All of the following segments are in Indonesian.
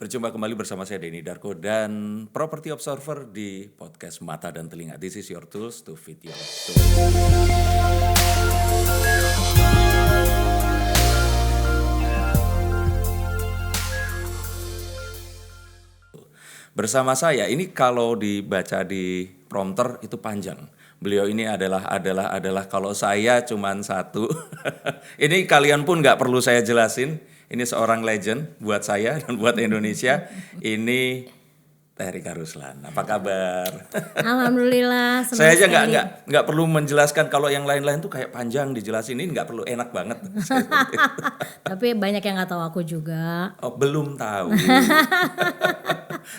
Berjumpa kembali bersama saya Denny Darko dan Property Observer di podcast Mata dan Telinga. This is your tools to fit your soul. Bersama saya, ini kalau dibaca di prompter itu panjang. Beliau ini adalah kalau saya cuman satu. Ini kalian pun nggak perlu saya jelasin. Ini seorang legend buat saya dan buat Indonesia. Ini Teh Rika Ruslan. Apa kabar? Alhamdulillah. Saya aja nggak perlu menjelaskan. Kalau yang lain-lain tuh kayak panjang dijelasin. Ini nggak perlu, enak banget. Tapi banyak yang nggak tahu aku juga. Oh, belum tahu.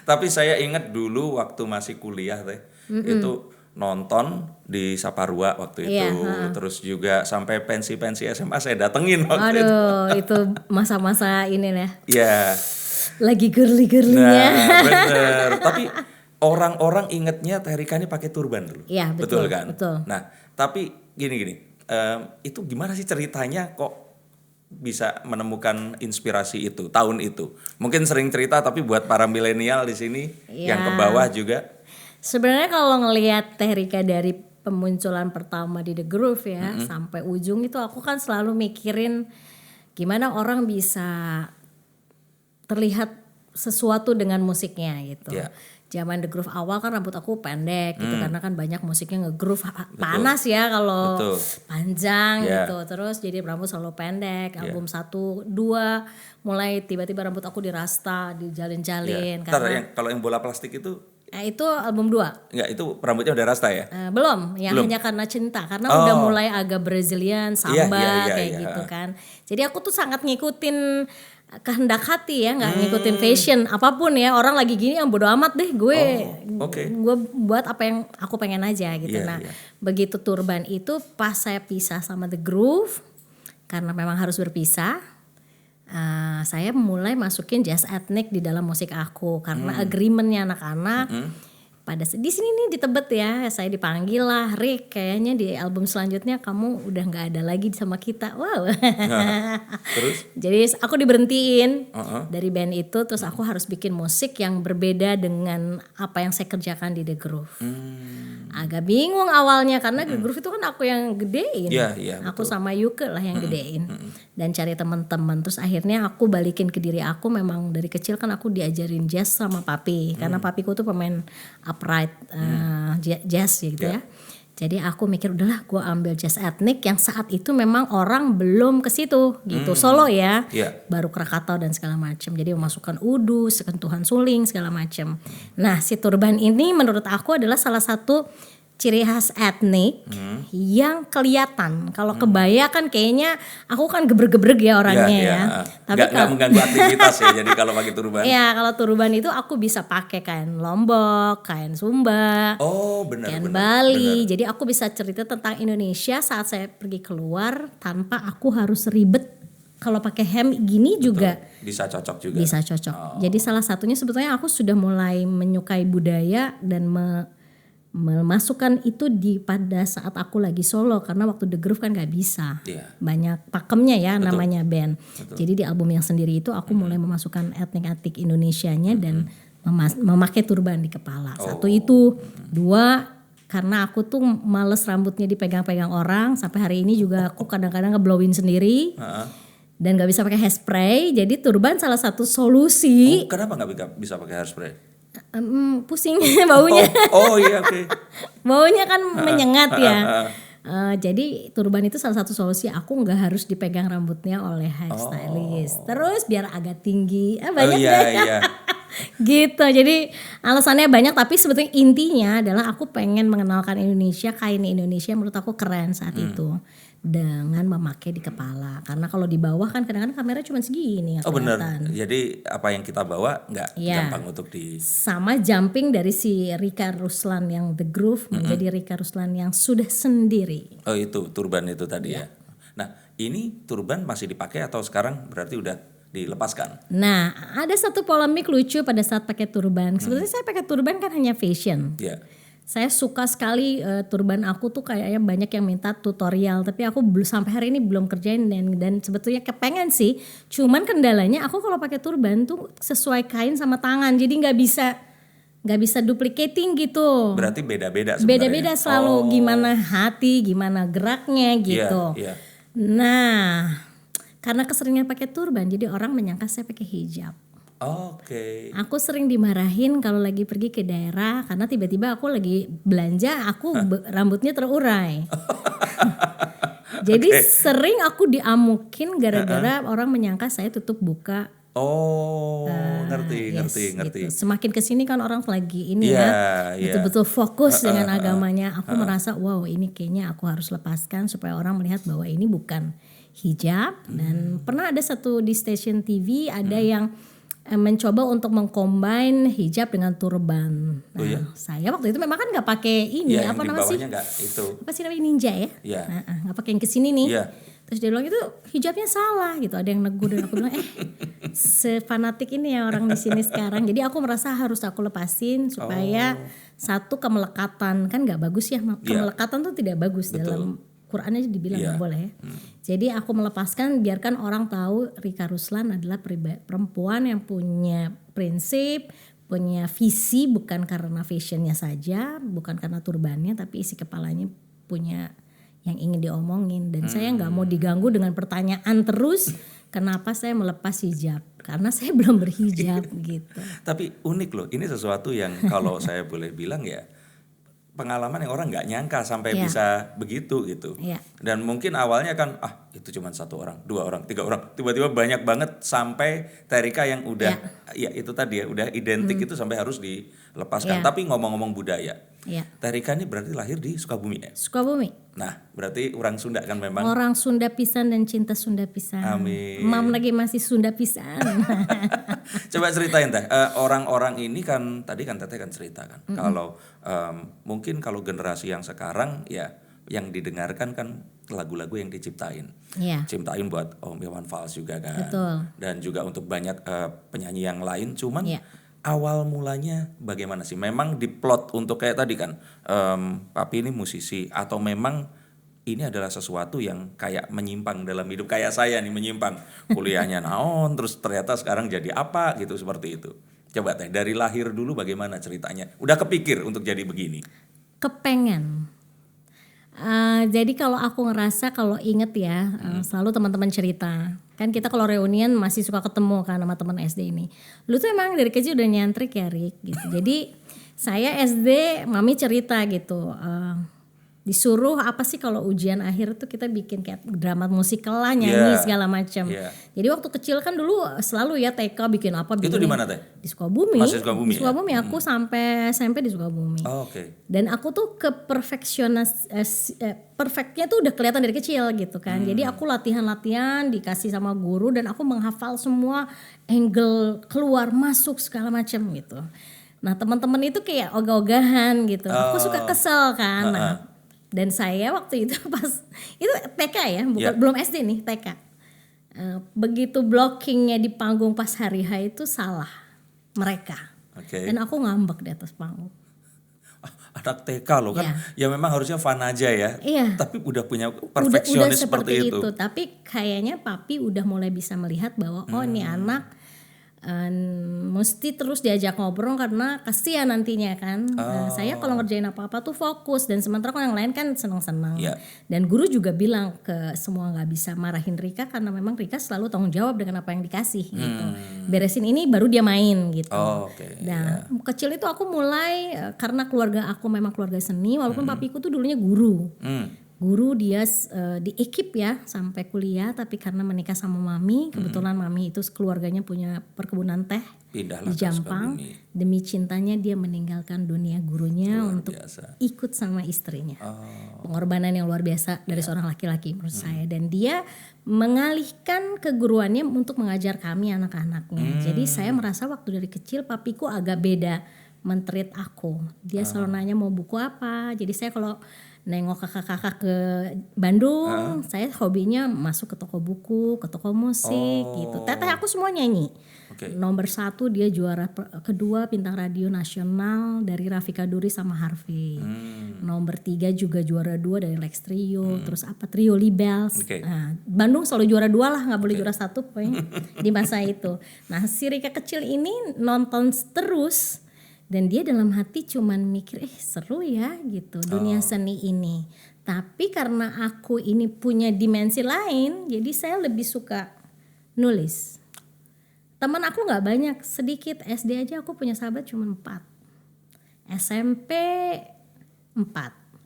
Tapi saya ingat dulu waktu masih kuliah Teh, itu nonton di Saparua waktu itu, terus juga sampai pensi-pensi SMA saya datengin waktu itu. Aduh, itu masa-masa ini ya. Iya. Lagi girly-girlynya. Nah, bener. Tapi orang-orang ingetnya Teh Rika ini pakai turban dulu. Iya, betul kan? Betul. Nah, tapi gini, itu gimana sih ceritanya kok bisa menemukan inspirasi itu tahun itu? Mungkin sering cerita, tapi buat para milenial di sini yang ke bawah juga. Sebenarnya kalau ngelihat Teh Rika dari pemunculan pertama di The Groove ya sampai ujung itu aku kan selalu mikirin gimana orang bisa terlihat sesuatu dengan musiknya gitu. Yeah. Zaman The Groove awal kan rambut aku pendek gitu karena kan banyak musiknya nge-groove panas ya kalau panjang gitu. Terus jadi rambut selalu pendek. Album 1, 2 mulai tiba-tiba rambut aku dirasta, dijalin-jalin. Karena kalau yang bola plastik itu itu album 2. Enggak, itu rambutnya udah rasta ya? Belum, Hanya Karena Cinta. Karena udah mulai agak Brazilian, samba gitu kan. Jadi aku tuh sangat ngikutin kehendak hati ya, nggak ngikutin fashion apapun ya. Orang lagi gini yang bodo amat deh, gue buat apa yang aku pengen aja gitu. Begitu turban itu pas saya pisah sama The Groove, karena memang harus berpisah. Saya mulai masukin jazz etnik di dalam musik aku karena agreementnya anak-anak. Pada di sini nih di Tebet ya, saya dipanggil lah, Rick, kayaknya di album selanjutnya kamu udah nggak ada lagi sama kita. Wow. Terus? Jadi aku diberhentiin dari band itu, terus aku harus bikin musik yang berbeda dengan apa yang saya kerjakan di The Groove. Agak bingung awalnya karena The Groove itu kan aku yang gedein. Aku sama Yuke lah yang gedein. Dan cari teman-teman. Terus akhirnya aku balikin ke diri aku, memang dari kecil kan aku diajarin jazz sama papi. Karena papiku tuh pemain upright jazz gitu ya. Jadi aku mikir udahlah gue ambil jazz etnik yang saat itu memang orang belum ke situ gitu. Solo ya. Baru Krakatau dan segala macam. Jadi memasukkan udu, sentuhan suling segala macam. Nah, si turban ini menurut aku adalah salah satu ciri khas etnik yang kelihatan. Kalau kebaya kan kayaknya aku kan gebrek-gebrek ya orangnya ya. Tapi nggak mengganggu aktivitas ya. Jadi kalau pakai turban. Iya, kalau turban itu aku bisa pakai kain Lombok, kain Sumba, kain Bali. Jadi aku bisa cerita tentang Indonesia saat saya pergi keluar tanpa aku harus ribet. Kalau pakai hem gini juga bisa cocok juga. Bisa cocok. Jadi salah satunya sebetulnya aku sudah mulai menyukai budaya dan memasukkan itu pada saat aku lagi solo, karena waktu The Groove kan gak bisa banyak pakemnya ya. Namanya band. Jadi di album yang sendiri itu aku mulai memasukkan etnik-etnik Indonesianya dan memakai turban di kepala. Satu itu. 2, karena aku tuh males rambutnya dipegang-pegang orang. Sampai hari ini juga aku kadang-kadang ngeblowin sendiri dan gak bisa pakai hairspray. Jadi turban salah satu solusi. Kenapa gak bisa pakai hairspray? Pusing baunya. Oke. Baunya kan menyengat ya. Jadi turban itu salah satu solusi, aku nggak harus dipegang rambutnya oleh hairstylist. Terus biar agak tinggi, banyak gitu. Jadi alasannya banyak, tapi sebetulnya intinya adalah aku pengen mengenalkan Indonesia, kain Indonesia menurut aku keren saat itu. Dengan memakai di kepala, karena kalau di bawah kan kadang-kadang kamera cuma segini. Benar. Jadi apa yang kita bawa nggak gampang untuk di. Sama jumping dari si Rika Ruslan yang The Groove menjadi Rika Ruslan yang sudah sendiri. Oh, itu turban itu tadi ya. Nah, ini turban masih dipakai atau sekarang berarti udah dilepaskan? Nah, ada satu polemik lucu pada saat pakai turban. Sebenarnya saya pakai turban kan hanya fashion. Saya suka sekali turban aku tuh kayaknya banyak yang minta tutorial, tapi aku sampai hari ini belum kerjain dan sebetulnya kepengen sih. Cuman kendalanya aku kalau pakai turban tuh sesuai kain sama tangan, jadi nggak bisa duplicating gitu. Berarti beda-beda sebenarnya. Beda-beda selalu gimana hati, gimana geraknya gitu. Iya. Nah, karena keseringan pakai turban, jadi orang menyangka saya pakai hijab. Oke. Aku sering dimarahin kalau lagi pergi ke daerah karena tiba-tiba aku lagi belanja, aku rambutnya terurai. Jadi sering aku diamukin gara-gara orang menyangka saya tutup buka. Oh, ngerti. Gitu. Semakin kesini kan orang lagi ini Iya. betul-betul fokus dengan agamanya. Aku merasa wow, ini kayaknya aku harus lepaskan supaya orang melihat bahwa ini bukan hijab. Dan pernah ada satu di stasiun TV ada yang mencoba untuk mengcombine hijab dengan turban. Nah, saya waktu itu memang kan nggak pakai ini apa namanya sih? Apa sih namanya ninja ya? Iya. Nggak pakai yang kesini nih. Iya. Terus dia bilang itu hijabnya salah gitu. Ada yang negur dan aku bilang sefanatik ini ya orang di sini sekarang. Jadi aku merasa harus aku lepasin supaya satu kemelekatan kan nggak bagus ya. Kemelekatan tuh tidak bagus. Betul. Dalam Quran aja dibilang nggak boleh ya. Jadi aku melepaskan biarkan orang tahu Rika Ruslan adalah perempuan yang punya prinsip, punya visi bukan karena fashionnya saja, bukan karena turbannya, tapi isi kepalanya punya yang ingin diomongin. Dan saya nggak mau diganggu dengan pertanyaan terus kenapa saya melepas hijab, karena saya belum berhijab gitu. Tapi unik loh, ini sesuatu yang kalau saya boleh bilang ya pengalaman yang orang nggak nyangka sampai bisa begitu gitu. Dan mungkin awalnya kan itu cuma 1 orang, 2 orang, 3 orang, tiba-tiba banyak banget sampai Terika yang udah ya itu tadi ya udah identik itu sampai harus dilepaskan. Tapi ngomong-ngomong budaya, Terika ini berarti lahir di Sukabumi ya? Sukabumi. Nah berarti orang Sunda kan memang. Orang Sunda pisan dan cinta Sunda pisan. Amin. Mam lagi masih Sunda pisan. Coba ceritain Teh, orang-orang ini kan tadi kan Teteh kan cerita kan kalau mungkin kalau generasi yang sekarang ya yang didengarkan kan lagu-lagu yang diciptain. Ciptain buat Om Iwan Fals juga kan. Betul. Dan juga untuk banyak penyanyi yang lain. Cuman awal mulanya bagaimana sih? Memang diplot untuk kayak tadi kan Papi ini musisi atau memang ini adalah sesuatu yang kayak menyimpang dalam hidup, kayak saya nih menyimpang kuliahnya naon terus ternyata sekarang jadi apa gitu, seperti itu. Coba Teh dari lahir dulu bagaimana ceritanya? Udah kepikir untuk jadi begini? Kepengen. Jadi kalau aku ngerasa kalau inget ya selalu teman-teman cerita kan kita kalau reunian masih suka ketemu kan sama teman SD ini. Lu tuh emang dari kecil udah nyantrik ya Rik gitu. Jadi saya SD mami cerita gitu. Disuruh apa sih kalau ujian akhir tuh kita bikin kayak drama musikal lah, nyanyi segala macam. Jadi waktu kecil kan dulu selalu ya TK bikin apa. Itu di mana Teh? Di Sukabumi. Masih Sukabumi. Di Sukabumi aku sampai SMP di Sukabumi. Dan aku tuh perfectnya tuh udah kelihatan dari kecil gitu kan. Jadi aku latihan dikasih sama guru dan aku menghafal semua angle keluar masuk segala macam gitu. Nah teman-teman itu kayak ogah-ogahan gitu. Aku suka kesel kan. Dan saya waktu itu pas itu TK ya, belum SD nih TK. Begitu blockingnya di panggung pas hari H itu salah mereka. Dan aku ngambek di atas panggung. Anak TK loh kan, ya memang harusnya fun aja ya. Tapi udah punya perfeksionis udah seperti itu. Tapi kayaknya Papi udah mulai bisa melihat bahwa ini anak mesti terus diajak ngobrol karena kasihan nantinya kan. Saya kalau ngerjain apa-apa tuh fokus dan sementara kalau yang lain kan senang-senang. Dan guru juga bilang ke semua nggak bisa marahin Rika karena memang Rika selalu tanggung jawab dengan apa yang dikasih gitu. Beresin ini baru dia main gitu. Nah kecil itu aku mulai karena keluarga aku memang keluarga seni walaupun papiku tuh dulunya guru. Guru dia di ekip ya sampai kuliah tapi karena menikah sama mami kebetulan mami itu keluarganya punya perkebunan teh di Jampang. Demi cintanya dia meninggalkan dunia gurunya untuk ikut sama istrinya. Pengorbanan yang luar biasa dari seorang laki-laki menurut saya. Dan dia mengalihkan keguruannya untuk mengajar kami anak-anaknya. Jadi saya merasa waktu dari kecil papiku agak beda mentreat aku. Dia selalu nanya mau buku apa. Jadi saya kalau nengok kakak-kakak ke Bandung, saya hobinya masuk ke toko buku, ke toko musik gitu. Teteh aku semua nyanyi. Oke. Nomor 1 dia juara kedua bintang radio nasional dari Rafika Duri sama Harvey. Nomor 3 juga juara 2 dari Lex Trio. Terus apa Trio Libels. Oke. Nah, Bandung selalu juara 2 lah, nggak boleh juara 1 pokoknya di masa itu. Nah si Rika kecil ini nonton terus. Dan dia dalam hati cuman mikir seru ya gitu dunia seni ini. Tapi karena aku ini punya dimensi lain, jadi saya lebih suka nulis. Teman aku gak banyak, sedikit. SD aja aku punya sahabat cuma 4. SMP 4,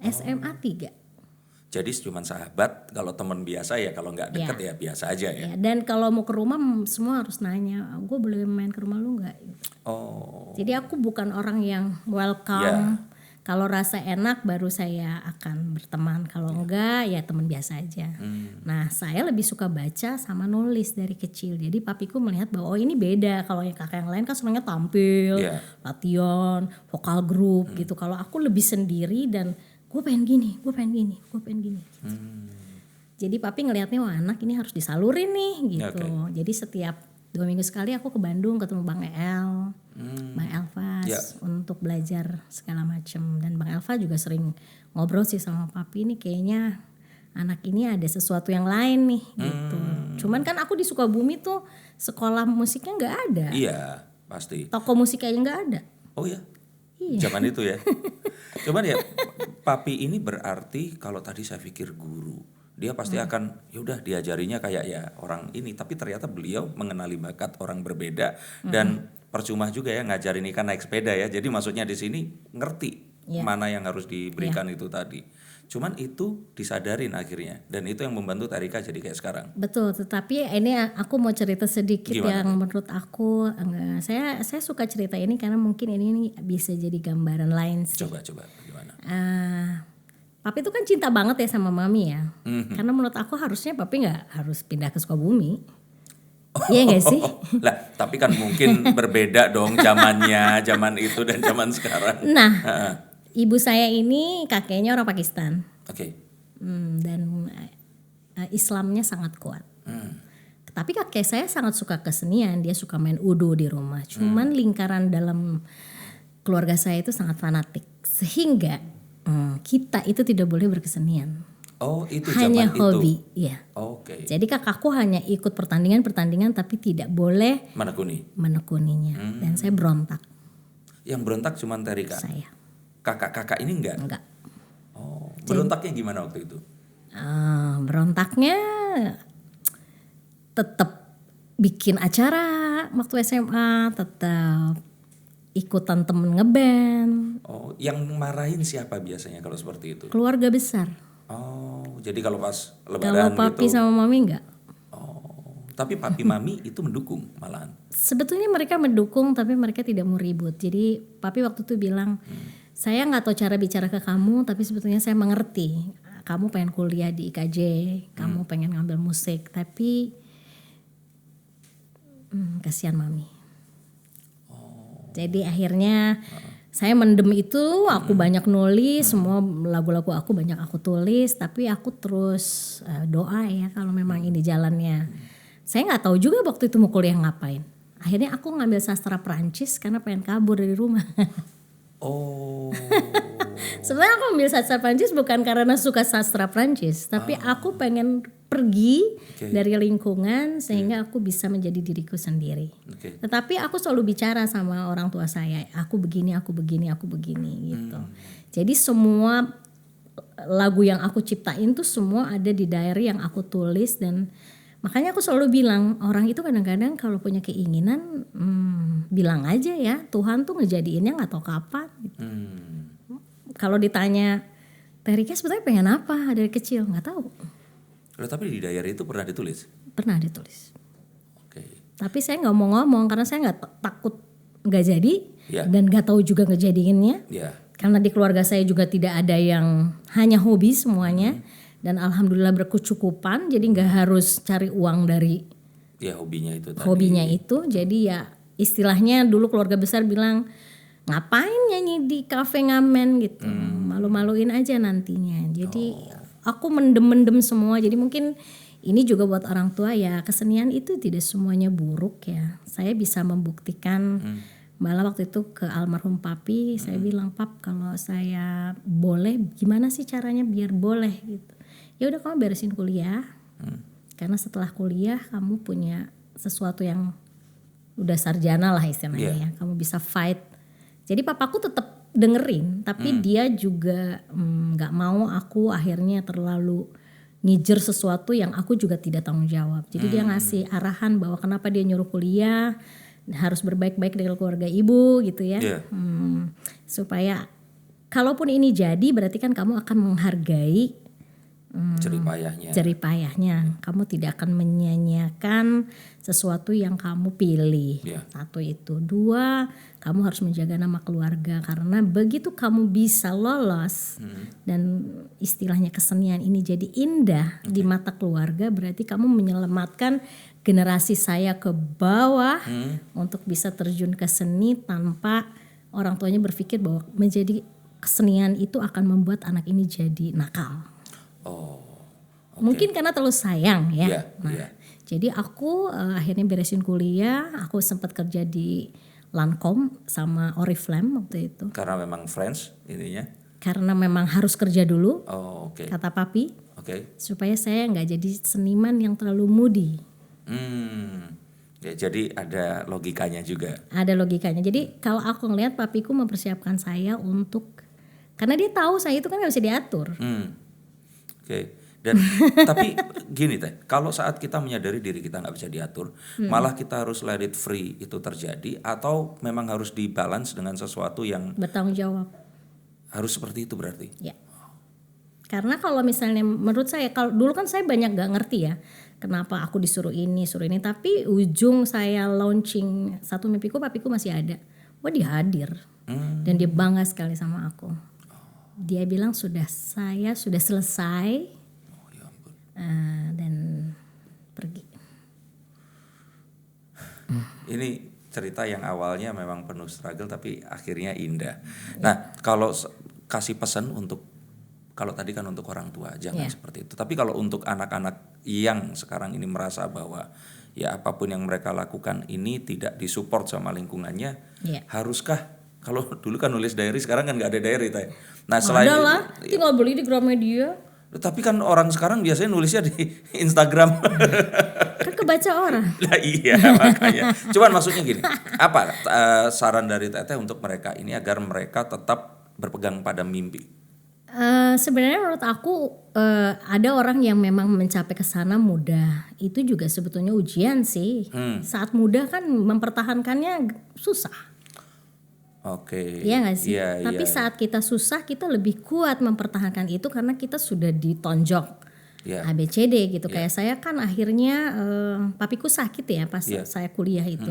SMA 3. Jadi cuma sahabat, kalau teman biasa ya, kalau nggak deket ya biasa aja ya. Ya, dan kalau mau ke rumah semua harus nanya, gue boleh main ke rumah lu gak? Oh. Jadi aku bukan orang yang welcome. Kalau rasa enak baru saya akan berteman. Kalau enggak ya teman biasa aja. Nah saya lebih suka baca sama nulis dari kecil. Jadi papiku melihat bahwa ini beda. Kalau yang kakak yang lain kan senangnya tampil, latihan, vokal grup gitu. Kalau aku lebih sendiri dan gue pengen gini, gue pengen gini, gue pengen gini. Gitu. Jadi papi ngelihatnya wah anak ini harus disalurin nih gitu. Jadi setiap 2 minggu sekali aku ke Bandung ketemu Bang El, Bang Elvas untuk belajar segala macam. Dan Bang Elva juga sering ngobrol sih sama papi, ini kayaknya anak ini ada sesuatu yang lain nih gitu. Cuman kan aku di Sukabumi tuh sekolah musiknya nggak ada. Iya pasti. Toko musik aja nggak ada. Oh ya. Iya. Zaman itu ya. Cuman ya papi ini berarti kalau tadi saya pikir guru, dia pasti akan yaudah diajarinya kayak ya orang ini, tapi ternyata beliau mengenali bakat orang berbeda dan percuma juga ya ngajarin ikan naik sepeda ya. Jadi maksudnya di sini ngerti mana yang harus diberikan itu tadi. Cuman itu disadarin akhirnya dan itu yang membantu Tarika jadi kayak sekarang. Betul, tetapi ini aku mau cerita sedikit. Gimana? Yang menurut aku saya suka cerita ini karena mungkin ini bisa jadi gambaran lain sih. Coba gimana? Papi itu kan cinta banget ya sama mami ya. Karena menurut aku harusnya papi nggak harus pindah ke Sukabumi. Iya nggak sih? Lah, tapi kan mungkin berbeda dong zamannya, zaman itu dan zaman sekarang. Nah, ibu saya ini kakeknya orang Pakistan. Oke. Dan Islamnya sangat kuat. Tapi kakek saya sangat suka kesenian, dia suka main udu di rumah. Cuman lingkaran dalam keluarga saya itu sangat fanatik. Sehingga kita itu tidak boleh berkesenian. Oh, itu hanya zaman hobi, itu. ya. Oke. Jadi kakakku hanya ikut pertandingan tapi tidak boleh menekuninya. Dan saya berontak. Yang berontak cuma Tarika. Saya. Kakak-kakak ini enggak? Enggak. Oh, berontaknya gimana waktu itu? Berontaknya tetap bikin acara waktu SMA, tetap ikutan temen ngeband. Oh, yang marahin siapa biasanya kalau seperti itu? Keluarga besar. Oh, jadi kalau pas Kalau lebaran papi gitu. sama mami enggak. Oh, tapi papi mami itu mendukung malahan. Sebetulnya mereka mendukung tapi mereka tidak mau ribut. Jadi papi waktu itu bilang, saya nggak tahu cara bicara ke kamu tapi sebetulnya saya mengerti. Kamu pengen kuliah di IKJ, kamu pengen ngambil musik, tapi kasihan mami. Jadi akhirnya saya mendem itu, aku banyak nulis, semua lagu-lagu aku banyak aku tulis, tapi aku terus doa ya kalau memang ini jalannya. Saya nggak tahu juga waktu itu mau kuliah ngapain. Akhirnya aku ngambil sastra Prancis karena pengen kabur dari rumah. Oh. Sebenarnya aku ambil sastra Prancis bukan karena suka sastra Prancis, tapi aku pengen pergi dari lingkungan sehingga aku bisa menjadi diriku sendiri. Tetapi aku selalu bicara sama orang tua saya, aku begini gitu. Jadi semua lagu yang aku ciptain tuh semua ada di diary yang aku tulis dan makanya aku selalu bilang orang itu kadang-kadang kalau punya keinginan bilang aja ya, Tuhan tuh ngejadiinnya nggak tahu kapan. Gitu. Kalau ditanya Tarika sebetulnya pengen apa dari kecil nggak tahu. Loh, tapi di diary itu pernah ditulis? Pernah ditulis. Oke. Tapi saya nggak mau ngomong karena saya nggak takut nggak jadi dan nggak tahu juga ngejadiinnya. Karena di keluarga saya juga tidak ada yang hanya hobi semuanya dan alhamdulillah berkecukupan. Jadi nggak harus cari uang dari hobinya itu tadi. Hobinya itu. Jadi ya istilahnya dulu keluarga besar bilang ngapain nyanyi di kafe ngamen gitu, malu-maluin aja nantinya. Jadi aku mendem-mendem semua. Jadi mungkin ini juga buat orang tua ya, kesenian itu tidak semuanya buruk ya. Saya bisa membuktikan, malah waktu itu ke almarhum papi, saya bilang, "Pap, kalau saya boleh, gimana sih caranya biar boleh gitu?" Ya udah, kamu beresin kuliah. Karena setelah kuliah kamu punya sesuatu yang udah sarjana lah istilahnya ya. Kamu bisa fight. Jadi papaku tetap dengerin, tapi dia juga nggak mau aku akhirnya terlalu ngejar sesuatu yang aku juga tidak tanggung jawab. Jadi dia ngasih arahan bahwa kenapa dia nyuruh kuliah, harus berbaik-baik dengan keluarga ibu gitu ya. Supaya kalaupun ini jadi berarti kan kamu akan menghargai jeripayahnya. Kamu tidak akan menyanyiakan sesuatu yang kamu pilih. Satu itu. Dua, kamu harus menjaga nama keluarga, karena begitu kamu bisa lolos dan istilahnya kesenian ini jadi indah di mata keluarga, berarti kamu menyelamatkan generasi saya ke bawah untuk bisa terjun ke seni tanpa orang tuanya berpikir bahwa menjadi kesenian itu akan membuat anak ini jadi nakal. Mungkin karena terlalu sayang ya. Jadi aku akhirnya beresin kuliah, aku sempat kerja di Lancome sama Oriflame waktu itu. Karena memang friends ininya. Karena memang harus kerja dulu, kata papi, supaya saya nggak jadi seniman yang terlalu moody. Ya, jadi ada logikanya juga. Ada logikanya. Jadi kalau aku ngelihat papiku mempersiapkan saya untuk, karena dia tahu saya itu kan nggak bisa diatur. Dan tapi gini Teh, kalau saat kita menyadari diri kita nggak bisa diatur, malah kita harus let it free itu terjadi, atau memang harus dibalance dengan sesuatu yang bertanggung jawab. Harus seperti itu berarti. Ya. Karena kalau misalnya menurut saya, kalau dulu kan saya banyak nggak ngerti ya, kenapa aku disuruh ini, tapi ujung saya launching Satu Mimpiku, papiku masih ada. Wah, dia hadir dan dia bangga sekali sama aku. Dia bilang saya sudah selesai. Dan pergi. Ini cerita yang awalnya memang penuh struggle tapi akhirnya indah. Nah, kalau kasih pesan untuk, kalau tadi kan untuk orang tua jangan seperti itu. Tapi kalau untuk anak-anak yang sekarang ini merasa bahwa ya apapun yang mereka lakukan ini tidak disupport sama lingkungannya, haruskah? Kalau dulu kan nulis diary, sekarang kan nggak ada diary, Tay. Nah, selain ada lah, tinggal beli di Gramedia. Tapi kan orang sekarang biasanya nulisnya di Instagram. Kan kebaca orang. Nah iya, makanya. Cuman maksudnya gini, apa saran dari Teteh untuk mereka ini agar mereka tetap berpegang pada mimpi? Sebenarnya menurut aku ada orang yang memang mencapai ke sana mudah. Itu juga sebetulnya ujian sih. Saat muda kan mempertahankannya susah. Iya gak sih? Tapi saat kita susah, kita lebih kuat mempertahankan itu karena kita sudah ditonjok ABCD gitu. Kayak saya kan akhirnya papiku sakit ya pas saya kuliah itu.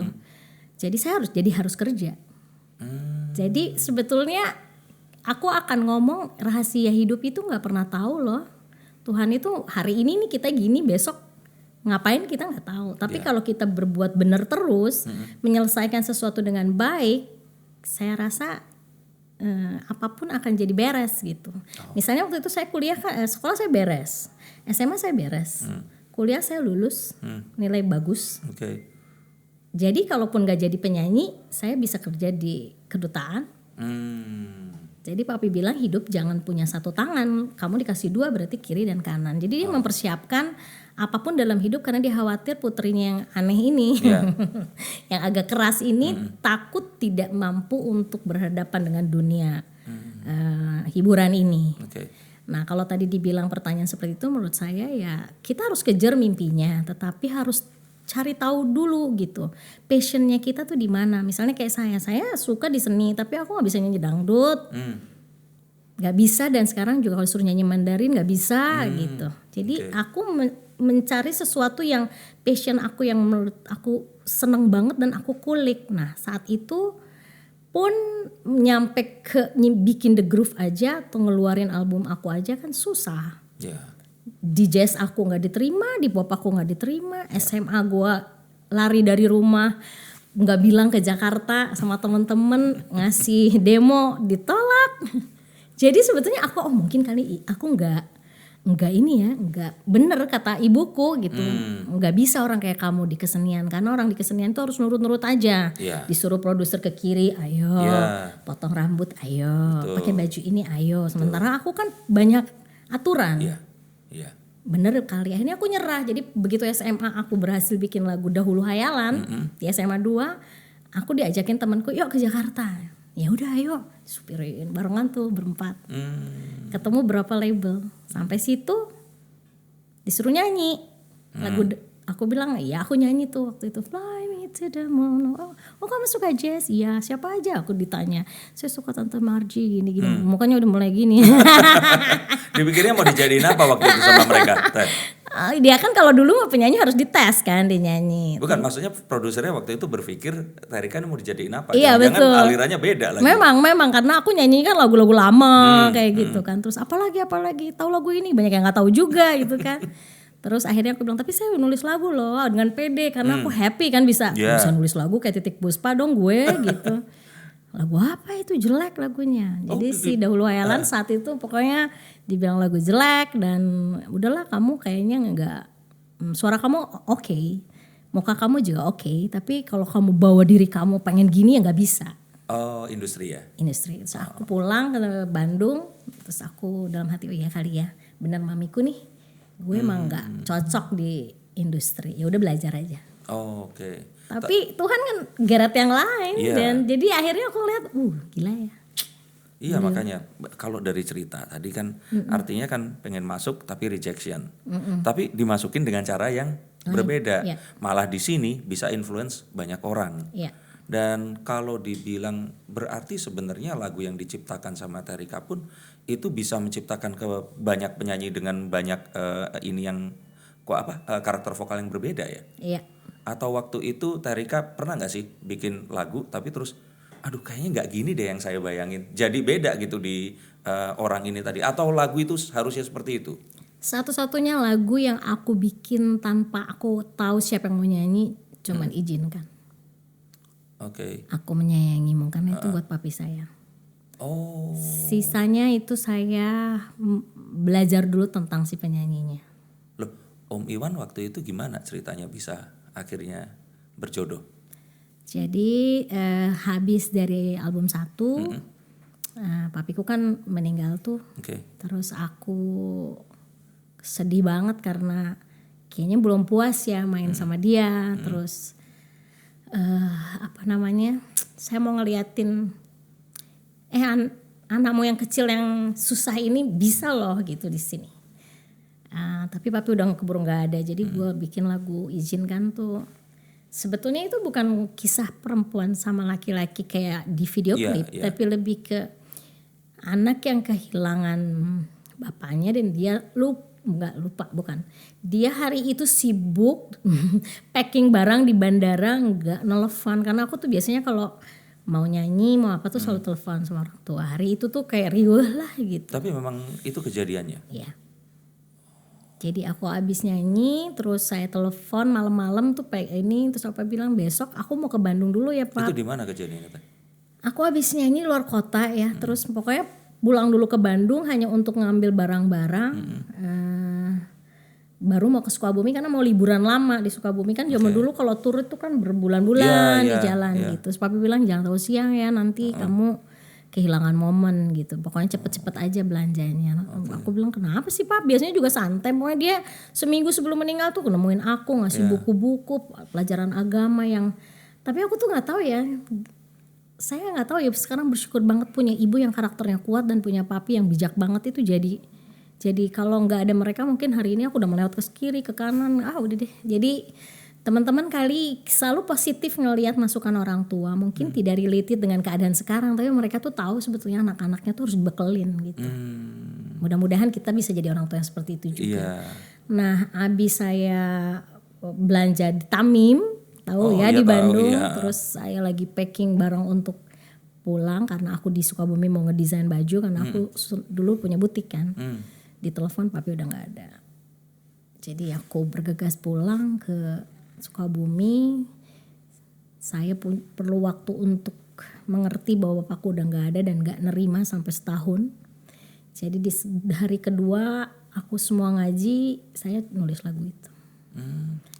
Jadi saya harus kerja. Jadi sebetulnya aku akan ngomong rahasia hidup itu gak pernah tahu loh. Tuhan itu hari ini nih kita gini, besok ngapain kita gak tahu. Tapi kalau kita berbuat benar terus, menyelesaikan sesuatu dengan baik, saya rasa apapun akan jadi beres gitu. Misalnya waktu itu saya kuliah, sekolah saya beres, SMA saya beres, kuliah saya lulus, nilai bagus. Jadi kalaupun gak jadi penyanyi, saya bisa kerja di kedutaan. Jadi papi bilang hidup jangan punya satu tangan, kamu dikasih dua berarti kiri dan kanan. Jadi dia mempersiapkan apapun dalam hidup karena dia khawatir putrinya yang aneh ini, yang agak keras ini takut tidak mampu untuk berhadapan dengan dunia hiburan ini. Nah kalau tadi dibilang pertanyaan seperti itu, menurut saya ya kita harus kejar mimpinya, tetapi harus cari tahu dulu gitu, passionnya kita tuh di mana. Misalnya kayak saya suka di seni, tapi aku nggak bisa nyanyi dangdut, nggak bisa, dan sekarang juga kalau suruh nyanyi Mandarin nggak bisa gitu. Jadi aku mencari sesuatu yang passion aku, yang menurut aku seneng banget dan aku kulik. Nah saat itu pun nyampe ke bikin The Groove aja atau ngeluarin album aku aja kan susah. Di jazz aku nggak diterima, di pop aku nggak diterima, SMA gue lari dari rumah nggak bilang ke Jakarta sama temen-temen, ngasih demo ditolak. Jadi sebetulnya aku mungkin kali aku nggak ini ya, nggak bener kata ibuku gitu. Nggak bisa orang kayak kamu di kesenian, karena orang di kesenian itu harus nurut-nurut aja. Iya. Disuruh produser ke kiri, ayo. Iya. Potong rambut, ayo. Betul. Pakai baju ini, ayo. Sementara aku kan banyak aturan. Iya. Iya. Bener kali, akhirnya aku nyerah. Jadi begitu SMA aku berhasil bikin lagu Dahulu Hayalan, di SMA 2 aku diajakin temanku, yuk ke Jakarta. Ya udah ayo, supirin barengan tuh berempat. Ketemu berapa label, sampai situ disuruh nyanyi lagu. Aku bilang ya aku nyanyi tuh waktu itu, Fly Me to the Moon. Oh kamu suka jazz? Iya, siapa aja? Aku ditanya. Saya suka Tante Margie gini-gini. Mukanya udah mulai gini. Dipikirnya mau dijadiin apa waktu itu sama mereka? Dia kan kalau dulu penyanyi harus dites kan, dia nyanyi. Bukan, maksudnya produsernya waktu itu berpikir Terika ini mau dijadiin apa? Iya, Jangan betul. alirannya beda lagi. Memang karena aku nyanyi kan lagu-lagu lama kayak gitu kan. Terus apalagi tahu lagu ini, banyak yang nggak tahu juga gitu kan. Terus akhirnya aku bilang, tapi saya nulis lagu loh dengan pede karena aku happy kan bisa nulis lagu kayak Titik Puspa dong gue gitu. Lagu apa itu, jelek lagunya. Jadi si Dahulu Hayalan saat itu pokoknya dibilang lagu jelek, dan udahlah kamu kayaknya nggak, suara kamu oke, muka kamu juga oke, tapi kalau kamu bawa diri kamu pengen gini ya nggak bisa. Oh, industri ya? Industri. Terus aku pulang ke Bandung, terus aku dalam hati, oh iya kali ya, benar mamiku nih, gue emang nggak cocok di industri. Ya udah belajar aja. Oh, oke. Tapi Tuhan kan geret yang lain, dan jadi akhirnya aku lihat, gila ya. Iya, makanya kalau dari cerita tadi kan artinya kan pengen masuk tapi rejection. Tapi dimasukin dengan cara yang berbeda. Malah di sini bisa influence banyak orang. Dan kalau dibilang berarti sebenarnya lagu yang diciptakan sama Terika pun itu bisa menciptakan ke banyak penyanyi dengan banyak ini yang karakter vokal yang berbeda ya. Iya. Atau waktu itu Terika pernah nggak sih bikin lagu tapi terus aduh kayaknya nggak gini deh yang saya bayangin, jadi beda gitu di orang ini tadi, atau lagu itu harusnya seperti itu? Satu-satunya lagu yang aku bikin tanpa aku tahu siapa yang mau nyanyi cuman izinkan. Oke. Aku menyayangimu, karena itu buat papi saya. Oh. Sisanya itu saya belajar dulu tentang si penyanyinya. Loh, Om Iwan waktu itu gimana ceritanya bisa akhirnya berjodoh? Jadi habis dari album 1, papiku kan meninggal tuh. Terus aku sedih banget karena kayaknya belum puas ya main sama dia. Terus saya mau ngeliatin anakmu yang kecil yang susah ini bisa loh gitu di sini. Tapi papi udah keburu nggak ada, jadi gue bikin lagu Izinkan tuh. Sebetulnya itu bukan kisah perempuan sama laki-laki kayak di video klip, tapi lebih ke anak yang kehilangan bapaknya dan dia dia hari itu sibuk packing barang di bandara, nggak nelfon, karena aku tuh biasanya kalau mau nyanyi mau apa tuh selalu telepon sama orang tua. Hari itu tuh kayak riuh lah gitu. Tapi memang itu kejadiannya? Iya. Jadi aku abis nyanyi, terus saya telepon malam-malam tuh terus apa bilang besok aku mau ke Bandung dulu ya Pak. Itu di mana kejadiannya? Aku abis nyanyi luar kota ya, terus pokoknya pulang dulu ke Bandung hanya untuk ngambil barang-barang. Baru mau ke Sukabumi karena mau liburan lama di Sukabumi kan. Zaman dulu kalau tur itu kan berbulan-bulan di jalan gitu. Terus papi bilang jangan terlalu siang ya, nanti kamu kehilangan momen gitu. Pokoknya cepet-cepet aja belanjanya. Aku bilang kenapa sih Pak? Biasanya juga santai. Pokoknya dia seminggu sebelum meninggal tuh nemuin aku ngasih buku-buku pelajaran agama yang. Tapi aku tuh nggak tahu ya. Saya nggak tahu ya. Sekarang bersyukur banget punya ibu yang karakternya kuat dan punya papi yang bijak banget itu jadi kalau nggak ada mereka mungkin hari ini aku udah melewat ke kiri ke kanan. Udah deh. Jadi teman-teman kali selalu positif ngelihat masukan orang tua, mungkin tidak related dengan keadaan sekarang, tapi mereka tuh tahu sebetulnya anak-anaknya tuh harus dibekelin gitu. Mudah-mudahan kita bisa jadi orang tua yang seperti itu juga. Nah, abis saya belanja di Tamim, di Bandung, terus saya lagi packing barang untuk pulang karena aku di Sukabumi mau ngedesain baju karena aku dulu punya butik kan. Ditelepon papi udah nggak ada. Jadi aku bergegas pulang ke Sukabumi. Saya perlu waktu untuk mengerti bahwa bapakku udah nggak ada dan nggak nerima sampai setahun. Jadi di hari kedua aku semua ngaji, saya nulis lagu itu.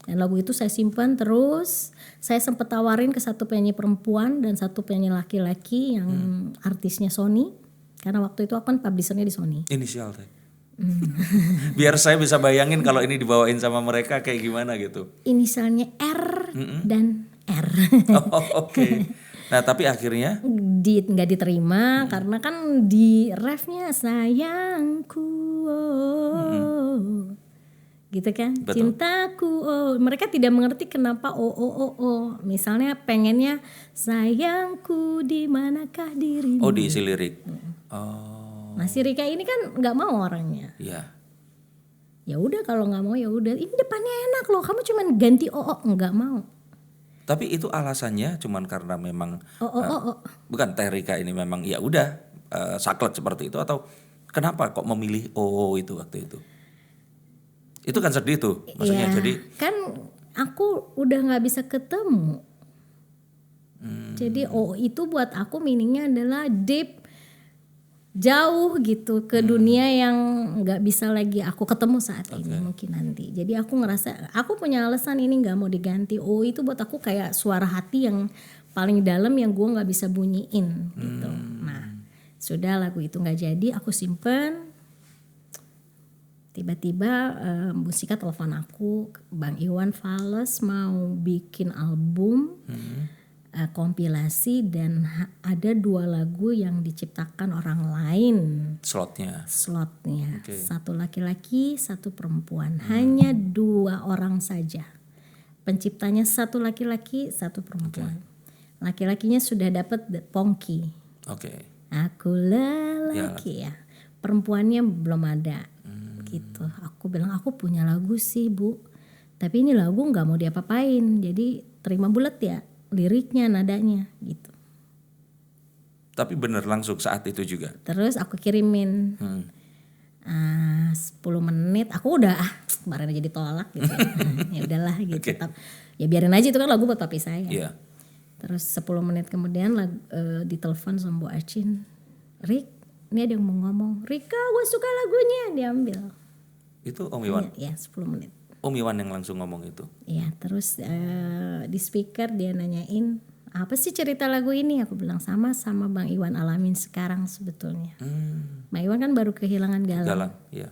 Dan lagu itu saya simpan terus. Saya sempat tawarin ke satu penyanyi perempuan dan satu penyanyi laki-laki yang artisnya Sony. Karena waktu itu aku kan publishernya di Sony. Inisial teh. Biar saya bisa bayangin kalau ini dibawain sama mereka kayak gimana gitu. Inisialnya R dan R. Oh, oke. Nah tapi akhirnya Nggak diterima karena kan di refnya sayangku gitu kan. Betul. Cintaku mereka tidak mengerti kenapa misalnya pengennya sayangku di manakah dirimu. oh diisi lirik. Oh Nah si Rika ini kan nggak mau orangnya. iya. Ya udah kalau nggak mau ya udah, ini depannya enak loh, kamu cuman ganti nggak mau. Tapi itu alasannya cuman karena memang Oh. bukan Teh Rika ini memang ya udah saklek seperti itu, atau kenapa kok memilih itu waktu itu? Itu kan sedih tuh maksudnya. Ya, Jadi kan aku udah nggak bisa ketemu. Jadi itu buat aku meaningnya adalah deep, jauh gitu ke dunia yang nggak bisa lagi aku ketemu saat ini mungkin nanti. Jadi aku ngerasa aku punya alasan ini nggak mau diganti. Itu buat aku kayak suara hati yang paling dalam yang gue nggak bisa bunyiin gitu. Nah sudah lagu itu nggak jadi, aku simpen. Tiba-tiba Musika telepon aku, Bang Iwan Fales mau bikin album kompilasi dan ada 2 lagu yang diciptakan orang lain slotnya. Satu laki-laki, satu perempuan, hanya 2 orang saja. Penciptanya satu laki-laki, satu perempuan. Laki-lakinya sudah dapat Pongki. Aku lelaki ya. Perempuannya belum ada. Gitu. Aku bilang aku punya lagu sih Bu, tapi ini lagu nggak mau diapa-apain, jadi terima bulat ya liriknya, nadanya gitu. Tapi bener langsung saat itu juga. Terus aku kirimin 10 menit, aku udah kemarin aja ditolak gitu. Ya udahlah gitu. Ya biarin aja, itu kan lagu buat papi saya. Iya. Terus 10 menit kemudian ditelepon sama Bu Acin, Rik, ini ada yang mau ngomong. Rika, gue suka lagunya, diambil. Itu Om Iwan. Iya, 10 menit. Om Iwan yang langsung ngomong itu. Iya, terus di speaker dia nanyain, apa sih cerita lagu ini? Aku bilang sama Bang Iwan alamin sekarang sebetulnya. Bang Iwan kan baru kehilangan Galang. Iya.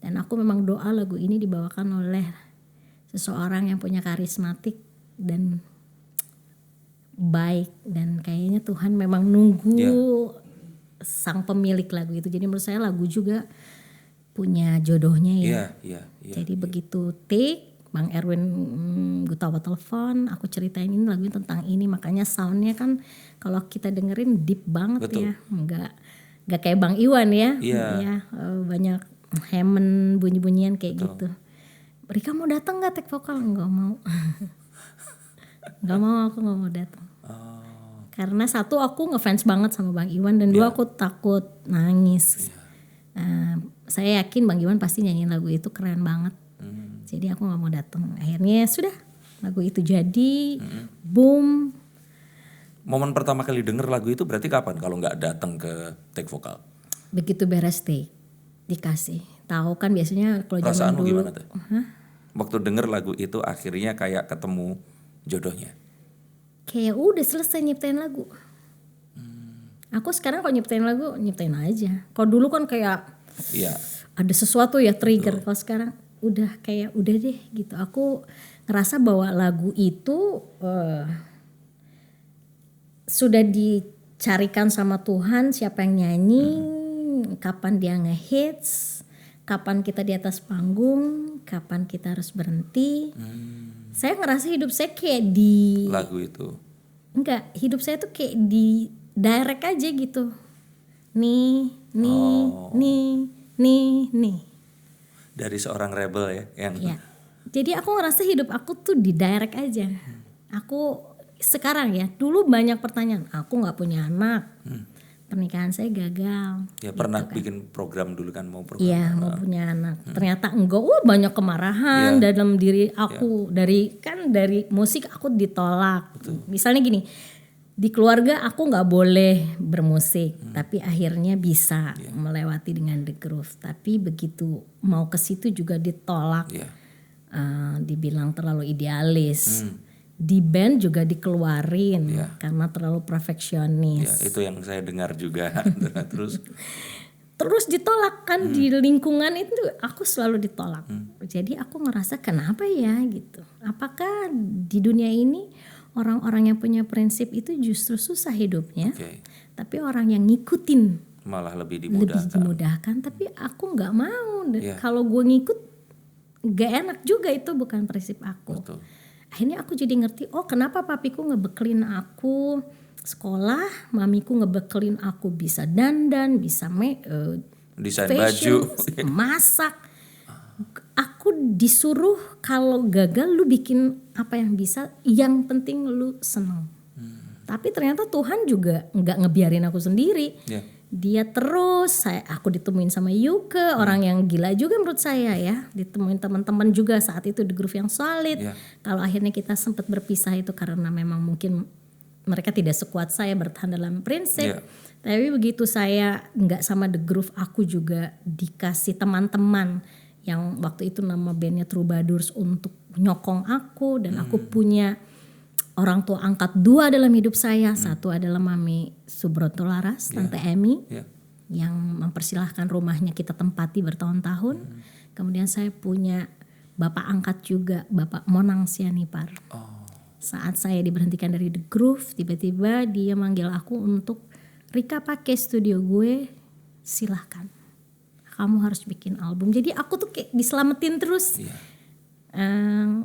Dan aku memang doa lagu ini dibawakan oleh seseorang yang punya karismatik dan baik, dan kayaknya Tuhan memang nunggu sang pemilik lagu itu. Jadi menurut saya lagu juga punya jodohnya ya. Iya. Jadi begitu take, Bang Erwin Gutawa telepon, aku ceritain ini lagunya tentang ini, makanya soundnya kan kalau kita dengerin deep banget. Betul. Ya, nggak kayak Bang Iwan ya. Iya. Banyak Hammond bunyi-bunyian kayak gitu. Rika mau datang nggak take vokal? Nggak mau. Aku nggak mau datang. Karena satu aku ngefans banget sama Bang Iwan, dan 2 aku takut nangis. Saya yakin Bang Iwan pasti nyanyiin lagu itu keren banget. Jadi aku nggak mau datang. Akhirnya sudah lagu itu jadi, boom. Momen pertama kali denger lagu itu berarti kapan kalau nggak datang ke take vokal? Begitu beres take dikasih. Tahu kan biasanya kalau zaman dulu. Gimana tuh? Waktu denger lagu itu akhirnya kayak ketemu jodohnya. Kayak udah selesai nyiptain lagu. Aku sekarang kalau nyiptain lagu nyiptain aja. Kalau dulu kan kayak ada sesuatu ya trigger. Kalau sekarang udah kayak udah deh gitu. Aku ngerasa bahwa lagu itu sudah dicarikan sama Tuhan siapa yang nyanyi, kapan dia ngehits, kapan kita di atas panggung, kapan kita harus berhenti. Saya ngerasa hidup saya kayak di lagu itu. Enggak, hidup saya tuh kayak di direct aja gitu. Nih. Dari seorang rebel ya yang. Ya. Jadi aku ngerasa hidup aku tuh di direct aja. Aku sekarang ya, dulu banyak pertanyaan. Aku nggak punya anak, pernikahan saya gagal. Ya pernah bikin program dulu kan, mau program. Iya, mau punya anak. Ternyata enggak. Banyak kemarahan dalam diri aku. Dari musik aku ditolak. Misalnya gini, di keluarga aku nggak boleh bermusik, tapi akhirnya bisa melewati dengan The Groove. Tapi begitu mau ke situ juga ditolak. Dibilang terlalu idealis. Di band juga dikeluarin karena terlalu perfeksionis. Ya, itu yang saya dengar juga. Terus ditolak kan di lingkungan itu aku selalu ditolak. Jadi aku ngerasa kenapa ya gitu. Apakah di dunia ini orang-orang yang punya prinsip itu justru susah hidupnya, tapi orang yang ngikutin malah lebih dimudahkan. Tapi aku nggak mau. Kalau gue ngikut gak enak juga, itu bukan prinsip aku. Betul. Akhirnya aku jadi ngerti, kenapa papiku ngebekelin aku sekolah, mamiku ngebekelin aku bisa dandan, bisa desain fashion, baju, masak. Aku disuruh kalau gagal lu bikin apa yang bisa, yang penting lu seneng. Tapi ternyata Tuhan juga nggak ngebiarin aku sendiri. Dia terus, aku ditemuin sama Yuke, orang yang gila juga menurut saya ya. Ditemuin teman-teman juga saat itu The Groove yang solid. Kalau akhirnya kita sempat berpisah itu karena memang mungkin mereka tidak sekuat saya bertahan dalam prinsip. Tapi begitu saya nggak sama The Groove, aku juga dikasih teman-teman yang waktu itu nama bandnya Troubadours untuk nyokong aku. Dan aku punya orang tua angkat 2 dalam hidup saya. Satu adalah Mami Subroto Laras, Tante Emi, yang mempersilahkan rumahnya kita tempati bertahun-tahun. Kemudian saya punya bapak angkat juga, Bapak Monang Sianipar. Saat saya diberhentikan dari The Groove, tiba-tiba dia manggil aku untuk, Rika pakai studio gue, silahkan. Kamu harus bikin album. Jadi aku tuh kayak diselamatin terus.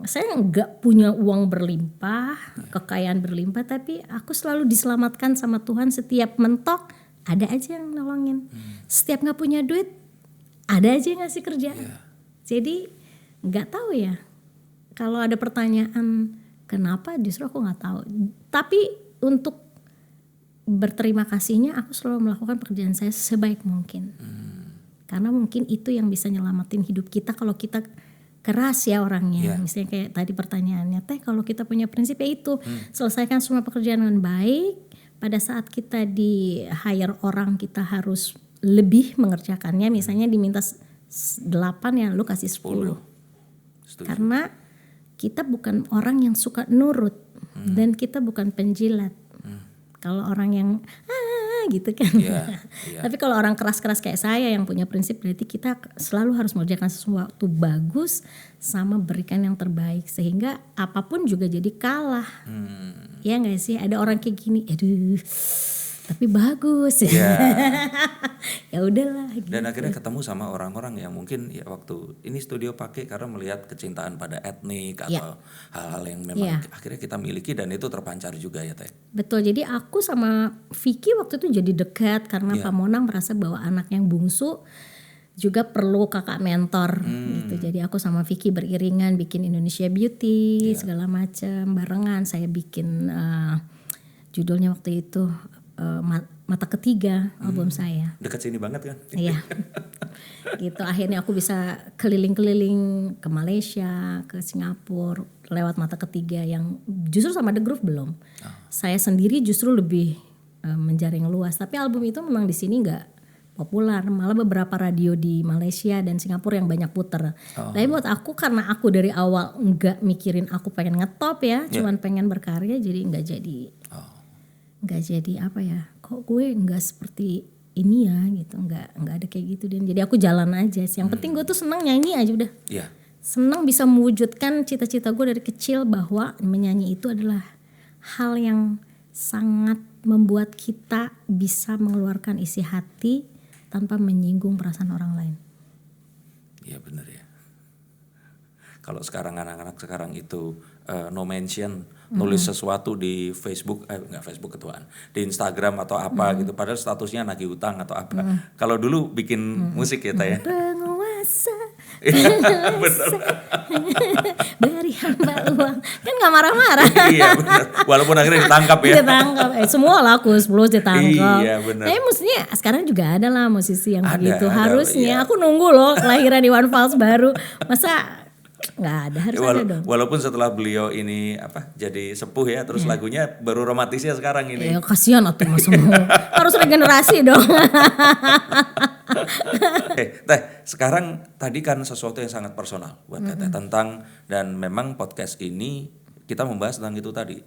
Saya nggak punya uang berlimpah, kekayaan berlimpah, tapi aku selalu diselamatkan sama Tuhan. Setiap mentok ada aja yang nolongin. Setiap nggak punya duit ada aja yang ngasih kerjaan. Jadi nggak tahu ya. Kalau ada pertanyaan kenapa, justru aku nggak tahu. Tapi untuk berterima kasihnya, aku selalu melakukan pekerjaan saya sebaik mungkin. Karena mungkin itu yang bisa nyelamatin hidup kita kalau kita keras ya orangnya. Misalnya kayak tadi pertanyaannya, Teh kalau kita punya prinsip ya itu, selesaikan semua pekerjaan dengan baik. Pada saat kita di hire orang, kita harus lebih mengerjakannya. Misalnya diminta 8 ya lu kasih 10. Karena kita bukan orang yang suka nurut dan kita bukan penjilat. Kalau orang yang gitu kan. Tapi kalau orang keras-keras kayak saya yang punya prinsip, berarti kita selalu harus mengerjakan sesuatu bagus sama berikan yang terbaik, sehingga apapun juga jadi kalah. Ya nggak sih, ada orang kayak gini, aduh tapi bagus ya udahlah gitu. Dan akhirnya ketemu sama orang-orang yang mungkin ya waktu ini studio pakai karena melihat kecintaan pada etnik atau hal-hal yang memang akhirnya kita miliki dan itu terpancar juga ya Teh. Betul, jadi aku sama Vicky waktu itu jadi dekat karena Pak Monang merasa bahwa anak yang bungsu juga perlu kakak mentor gitu. Jadi aku sama Vicky beriringan bikin Indonesia Beauty segala macam barengan. Saya bikin judulnya waktu itu Mata Ketiga, album saya. Dekat sini banget kan? Iya. Gitu, akhirnya aku bisa keliling-keliling ke Malaysia, ke Singapura lewat Mata Ketiga yang justru sama The Groove belum. Saya sendiri justru lebih menjaring luas. Tapi album itu memang di sini nggak populer, malah beberapa radio di Malaysia dan Singapura yang banyak puter. Tapi buat aku, karena aku dari awal nggak mikirin aku pengen ngetop ya, cuman pengen berkarya, jadi nggak jadi apa ya, kok gue nggak seperti ini ya gitu, nggak ada kayak gitu. Dan jadi aku jalan aja sih, yang penting gue tuh senang nyanyi aja udah. Senang bisa mewujudkan cita-cita gue dari kecil bahwa menyanyi itu adalah hal yang sangat membuat kita bisa mengeluarkan isi hati tanpa menyinggung perasaan orang lain. Iya benar ya. Kalau sekarang anak-anak sekarang itu no mention, nulis sesuatu di Facebook, enggak Facebook ketuaan, di Instagram atau apa gitu, padahal statusnya nagih utang atau apa. Kalau dulu bikin musik ya Teh ya. Penguasa Benar. Beri hamba uang. Kan gak marah-marah. Iya benar. Walaupun akhirnya ditangkap ya. Ditangkap. Semua laku 10 ditangkap. Iya benar. Tapi maksudnya sekarang juga ada lah musisi yang begitu. Ada, Harusnya iya. aku nunggu loh kelahiran Iwan Fals baru. Masa nggak ada, harus ada dong. Walaupun setelah beliau ini jadi sepuh ya, terus lagunya baru romantisnya sekarang ini. Ya kasihan atuh Mas Mo. Harus regenerasi dong. Teh, sekarang tadi kan sesuatu yang sangat personal buat Teteh tentang, dan memang podcast ini kita membahas tentang itu tadi.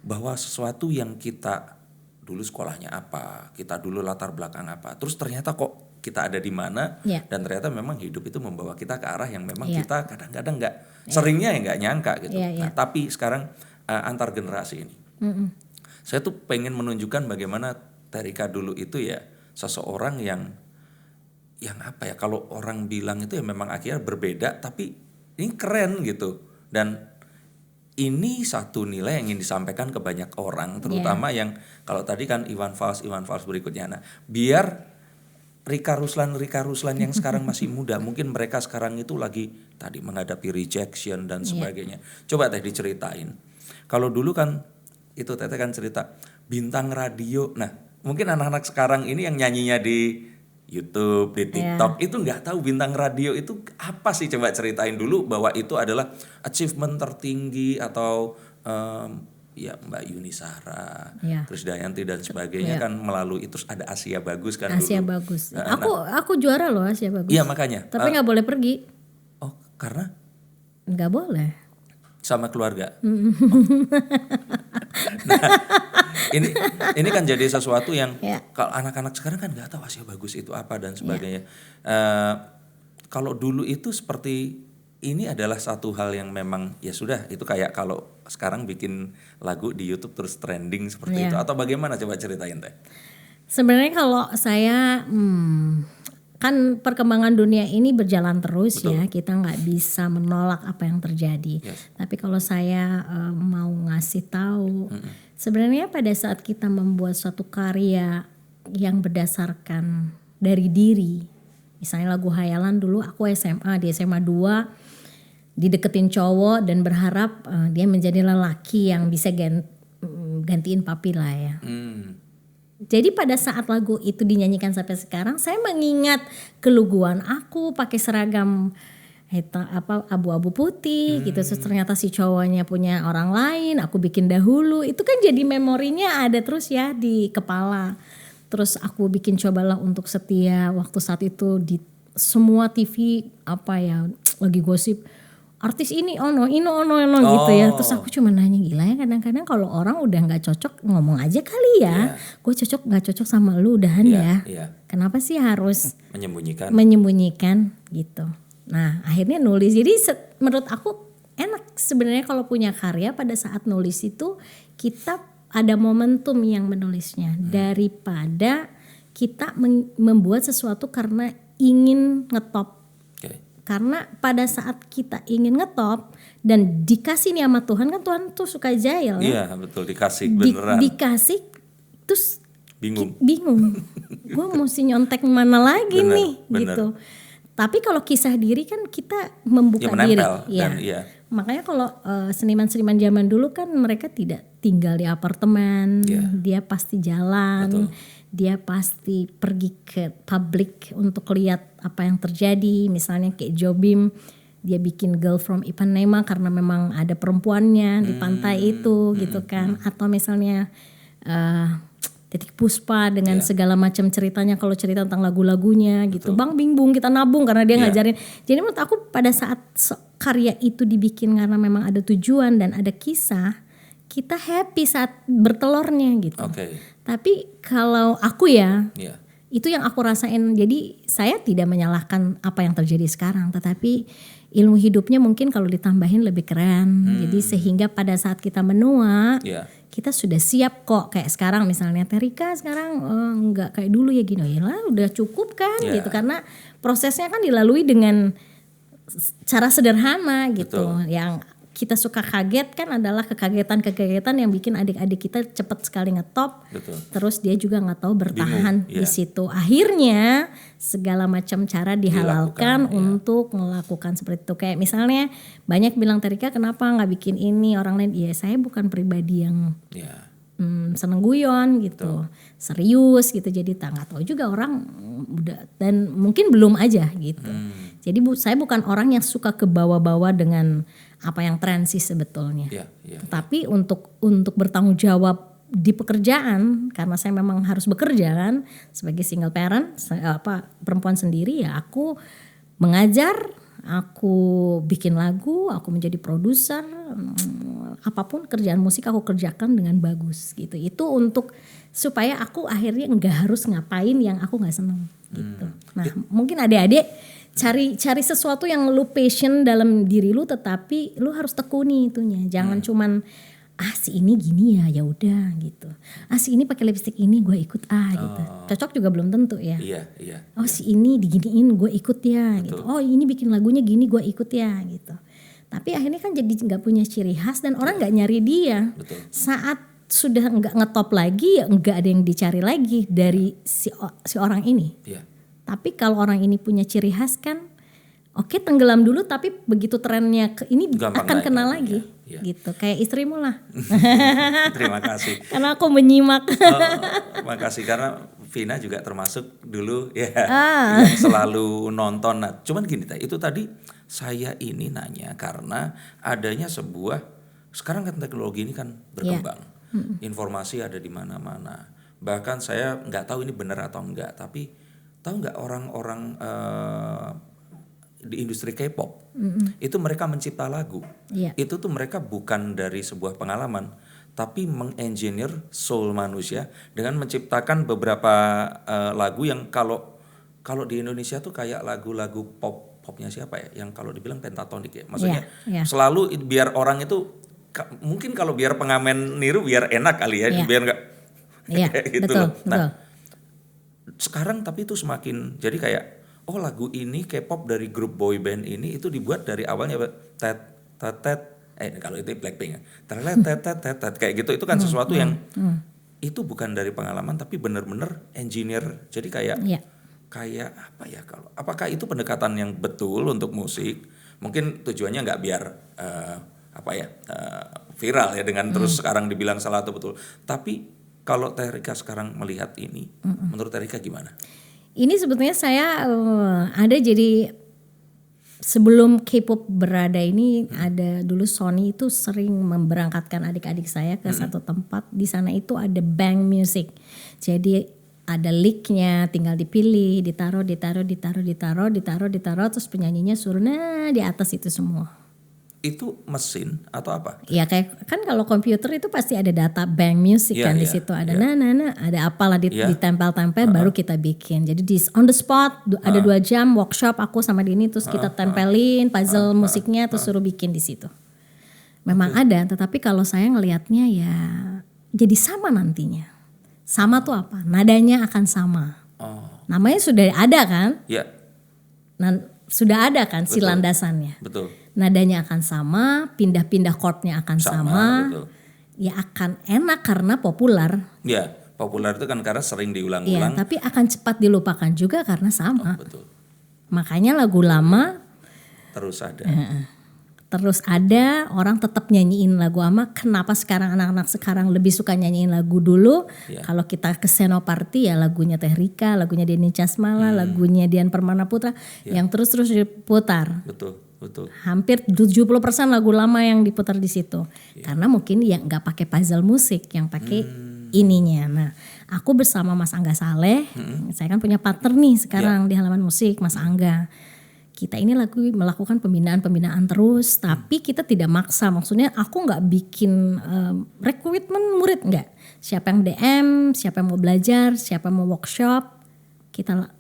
Bahwa sesuatu yang kita dulu sekolahnya apa, kita dulu latar belakang apa, terus ternyata kok kita ada di mana, dan ternyata memang hidup itu membawa kita ke arah yang memang kita kadang-kadang seringnya nggak nyangka gitu. Nah, tapi sekarang antar generasi ini, saya tuh pengen menunjukkan bagaimana Terika dulu itu ya seseorang yang apa ya, kalau orang bilang itu ya memang akhirnya berbeda, tapi ini keren gitu. Dan ini satu nilai yang ingin disampaikan ke banyak orang, terutama yang kalau tadi kan Iwan Fals berikutnya. Nah, biar Rika Ruslan yang sekarang masih muda, mungkin mereka sekarang itu lagi tadi menghadapi rejection dan sebagainya. Coba Teh diceritain. Kalau dulu kan itu Teteh kan cerita bintang radio. Nah, mungkin anak-anak sekarang ini yang nyanyinya di YouTube, di TikTok itu nggak tahu bintang radio itu apa sih. Coba ceritain dulu bahwa itu adalah achievement tertinggi, atau ya Mbak Yuni Sara, Krisdayanti dan sebagainya kan melalui itu. Ada Asia Bagus kan Asia dulu. Bagus. Aku juara loh Asia Bagus. Iya makanya. Tapi nggak boleh pergi. Oh karena? Nggak boleh. Sama keluarga. Nah, ini kan jadi sesuatu yang kalau anak-anak sekarang kan nggak tahu Asia Bagus itu apa dan sebagainya. Kalau dulu itu seperti ini adalah satu hal yang memang ya sudah, itu kayak kalau sekarang bikin lagu di YouTube terus trending seperti itu, atau bagaimana, coba ceritain Teh. Sebenarnya kalau saya kan perkembangan dunia ini berjalan terus. Betul. Ya, kita nggak bisa menolak apa yang terjadi. Tapi kalau saya mau ngasih tahu, sebenarnya pada saat kita membuat suatu karya yang berdasarkan dari diri, misalnya lagu Hayalan dulu aku SMA, di SMA 2 dideketin cowok dan berharap dia menjadi lelaki yang bisa gantiin papi lah ya. Jadi pada saat lagu itu dinyanyikan sampai sekarang, saya mengingat keluguan aku pakai seragam abu-abu putih gitu. Terus ternyata si cowoknya punya orang lain, aku bikin dahulu. Itu kan jadi memorinya ada terus ya di kepala. Terus aku bikin Cobalah Untuk Setia, waktu saat itu di semua TV lagi gosip artis ini gitu ya. Terus aku cuma nanya, gila ya kadang-kadang kalau orang udah nggak cocok ngomong aja kali ya. Gue cocok nggak cocok sama lu udahan ya. Kenapa sih harus menyembunyikan gitu. Nah akhirnya nulis. Jadi menurut aku enak sebenarnya kalau punya karya, pada saat nulis itu kita ada momentum yang menulisnya, daripada kita membuat sesuatu karena ingin ngetop. Karena pada saat kita ingin ngetop dan dikasih nih sama Tuhan, kan Tuhan tuh suka jahil. Iya betul, dikasih beneran. Dikasih terus bingung. Gue mesti nyontek mana lagi gitu. Tapi kalau kisah diri kan kita membuka diri. Makanya kalau seniman-seniman zaman dulu kan mereka tidak tinggal di apartemen, dia pasti jalan. Betul. Dia pasti pergi ke publik untuk lihat apa yang terjadi. Misalnya kayak Jobim, dia bikin Girl from Ipanema karena memang ada perempuannya di pantai itu gitu kan. Atau misalnya Titik Puspa dengan segala macam ceritanya, kalau cerita tentang lagu-lagunya gitu. Bang Bingbung kita nabung karena dia ngajarin. Jadi menurut aku pada saat karya itu dibikin karena memang ada tujuan dan ada kisah, kita happy saat bertelurnya gitu. Tapi kalau aku itu yang aku rasain. Jadi saya tidak menyalahkan apa yang terjadi sekarang, tetapi ilmu hidupnya mungkin kalau ditambahin lebih keren. Jadi sehingga pada saat kita menua, kita sudah siap kok. Kayak sekarang misalnya Terika sekarang nggak kayak dulu ya gini, lah udah cukup kan gitu. Karena prosesnya kan dilalui dengan cara sederhana gitu. Betul. Yang kita suka kaget kan adalah kekagetan yang bikin adik-adik kita cepat sekali ngetop. Betul. Terus dia juga nggak tahu bertahan Bingung, di situ. Akhirnya segala macam cara dihalalkan untuk melakukan seperti itu. Kayak misalnya banyak bilang, Terika kenapa nggak bikin ini, orang lain. Iya, saya bukan pribadi yang seneng guyon gitu, serius gitu. Jadi nggak tahu juga orang udah, dan mungkin belum aja gitu. Jadi saya bukan orang yang suka ke bawah-bawah dengan apa yang tren sih sebetulnya. Tetapi untuk bertanggung jawab di pekerjaan, karena saya memang harus bekerja kan sebagai single parent, perempuan sendiri, ya aku mengajar, aku bikin lagu, aku menjadi produser, apapun kerjaan musik aku kerjakan dengan bagus gitu. Itu untuk supaya aku akhirnya nggak harus ngapain yang aku nggak seneng gitu. Nah mungkin adik-adik cari sesuatu yang lu passion dalam diri lu, tetapi lu harus tekuni itunya. Jangan cuman si ini gini ya udah gitu. Si ini pakai lipstick ini gue ikut gitu. Cocok juga belum tentu ya. Si ini diginiin gue ikut ya. Betul. Gitu. Ini bikin lagunya gini gue ikut ya gitu. Tapi akhirnya kan jadi nggak punya ciri khas dan orang nggak nyari dia. Betul. Saat sudah nggak ngetop lagi, ya nggak ada yang dicari lagi dari si orang ini. Tapi kalau orang ini punya ciri khas kan, oke, tenggelam dulu, tapi begitu trennya ini gampang akan kenal lagi. Gitu, kayak istrimu lah. Terima kasih. Karena aku menyimak. Makasih, karena Vina juga termasuk dulu yang selalu nonton. Nah, cuman gini, itu tadi saya ini nanya karena adanya sekarang kan teknologi ini kan berkembang. Informasi ada di mana-mana. Bahkan saya nggak tahu ini benar atau enggak, tapi tahu nggak orang-orang di industri K-pop itu mereka mencipta lagu, itu tuh mereka bukan dari sebuah pengalaman, tapi mengengineer soul manusia dengan menciptakan beberapa lagu yang kalau di Indonesia tuh kayak lagu-lagu popnya siapa ya, yang kalau dibilang pentatonic ya, maksudnya selalu biar orang itu mungkin kalau biar pengamen niru biar enak kali ya, biar nggak gitu. Betul, nah sekarang tapi itu semakin jadi kayak lagu ini K-pop dari grup boy band ini itu dibuat dari awalnya kalau itu Blackpink kayak gitu, itu kan sesuatu yang itu bukan dari pengalaman tapi benar-benar engineer. Jadi kayak apa ya, apakah itu pendekatan yang betul untuk musik? Mungkin tujuannya nggak biar viral ya dengan terus sekarang dibilang salah atau betul. Tapi kalau Terika sekarang melihat ini, menurut Terika gimana? Ini sebetulnya saya ada, jadi sebelum K-pop berada ini ada dulu Sony itu sering memberangkatkan adik-adik saya ke satu tempat. Di sana itu ada bank music. Jadi ada licknya, tinggal dipilih, ditaruh, terus penyanyinya suruh di atas itu semua. Itu mesin atau apa? Ya kayak kan kalau komputer itu pasti ada data bank music kan di situ ada ada apalah ditempel-tempel baru kita bikin. Jadi on the spot ada 2 jam workshop aku sama Dini, terus kita tempelin puzzle musiknya terus suruh bikin di situ. Memang ada, tetapi kalau saya ngelihatnya ya jadi sama nantinya. Sama tuh apa? Nadanya akan sama. Namanya sudah ada kan? Sudah ada kan si landasannya. Betul. Nadanya akan sama, pindah-pindah chordnya akan sama. Betul. Ya akan enak karena populer. Ya, populer itu kan karena sering diulang-ulang. Ya, tapi akan cepat dilupakan juga karena sama. Betul. Makanya lagu lama terus ada. Terus ada, orang tetap nyanyiin lagu lama. Kenapa sekarang anak-anak sekarang lebih suka nyanyiin lagu dulu? Kalau kita ke Senoparty ya lagunya Teh Rika, lagunya Denny Casmala, lagunya Dian Permana Putra yang terus-terus diputar. Betul. Hampir 70% lagu lama yang diputar di situ. Karena mungkin ya nggak pakai puzzle musik, yang pakai ininya. Nah, aku bersama Mas Angga Saleh, saya kan punya partner nih sekarang di Halaman Musik, Mas Angga. Kita ini melakukan pembinaan terus, tapi kita tidak maksa. Maksudnya aku nggak bikin rekrutmen murid, nggak. Siapa yang DM, siapa yang mau belajar, siapa yang mau workshop, kita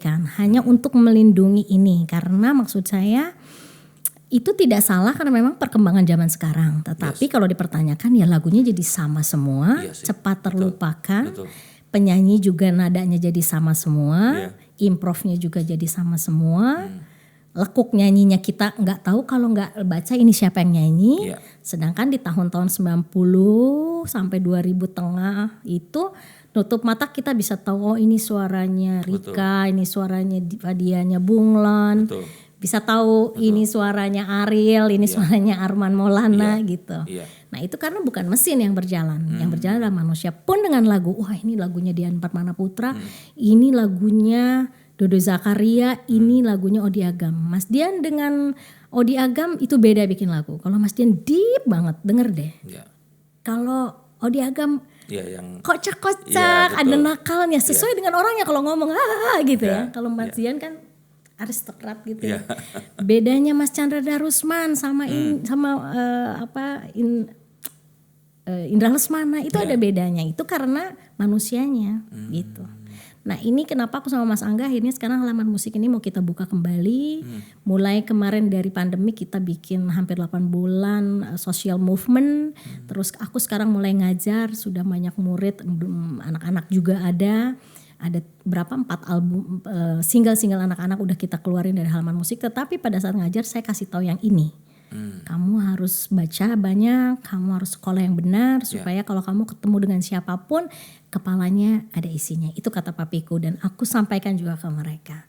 kan. Hanya untuk melindungi ini, karena maksud saya itu tidak salah karena memang perkembangan zaman sekarang. Tetapi kalau dipertanyakan ya lagunya jadi sama semua, cepat terlupakan. Betul. Penyanyi juga nadanya jadi sama semua, improvnya juga jadi sama semua. lekuk nyanyinya kita nggak tahu kalau nggak baca ini siapa yang nyanyi. Iya. Sedangkan di tahun-tahun 90 sampai 2000 tengah itu nutup mata kita bisa tahu, oh ini suaranya Rika, ini suaranya Dianya Bunglon. Betul. Bisa tahu ini suaranya Ariel, ini suaranya Arman Maulana gitu. Iya. Nah itu karena bukan mesin yang berjalan, yang berjalan adalah manusia. Pun dengan lagu, wah ini lagunya Dian Permanaputra, ini lagunya Dodo Zakaria, ini lagunya Odi Agam. Mas Dian dengan Odi Agam itu beda bikin lagu. Kalau Mas Dian deep banget, denger deh. Iya. Kalau Odi Agam Iya, yang kocak-kocak, Iya, ada betul. nakalnya sesuai dengan orangnya kalau ngomong gitu ya. Iya, Kalau Mas Dian kan aristokrat gitu Iya. ya. Bedanya Mas Chandra Darusman sama Indra Lesmana itu ada bedanya. Itu karena manusianya gitu. Nah ini kenapa aku sama Mas Angga akhirnya sekarang halaman musik ini mau kita buka kembali. Mulai kemarin dari pandemi kita bikin hampir 8 bulan social movement. Terus aku sekarang mulai ngajar, sudah banyak murid, anak-anak juga ada. Ada berapa 4 album single-single anak-anak udah kita keluarin dari halaman musik. Tetapi pada saat ngajar saya kasih tahu yang ini. Kamu harus baca banyak, kamu harus sekolah yang benar supaya kalau kamu ketemu dengan siapapun kepalanya ada isinya. Itu kata papiku dan aku sampaikan juga ke mereka.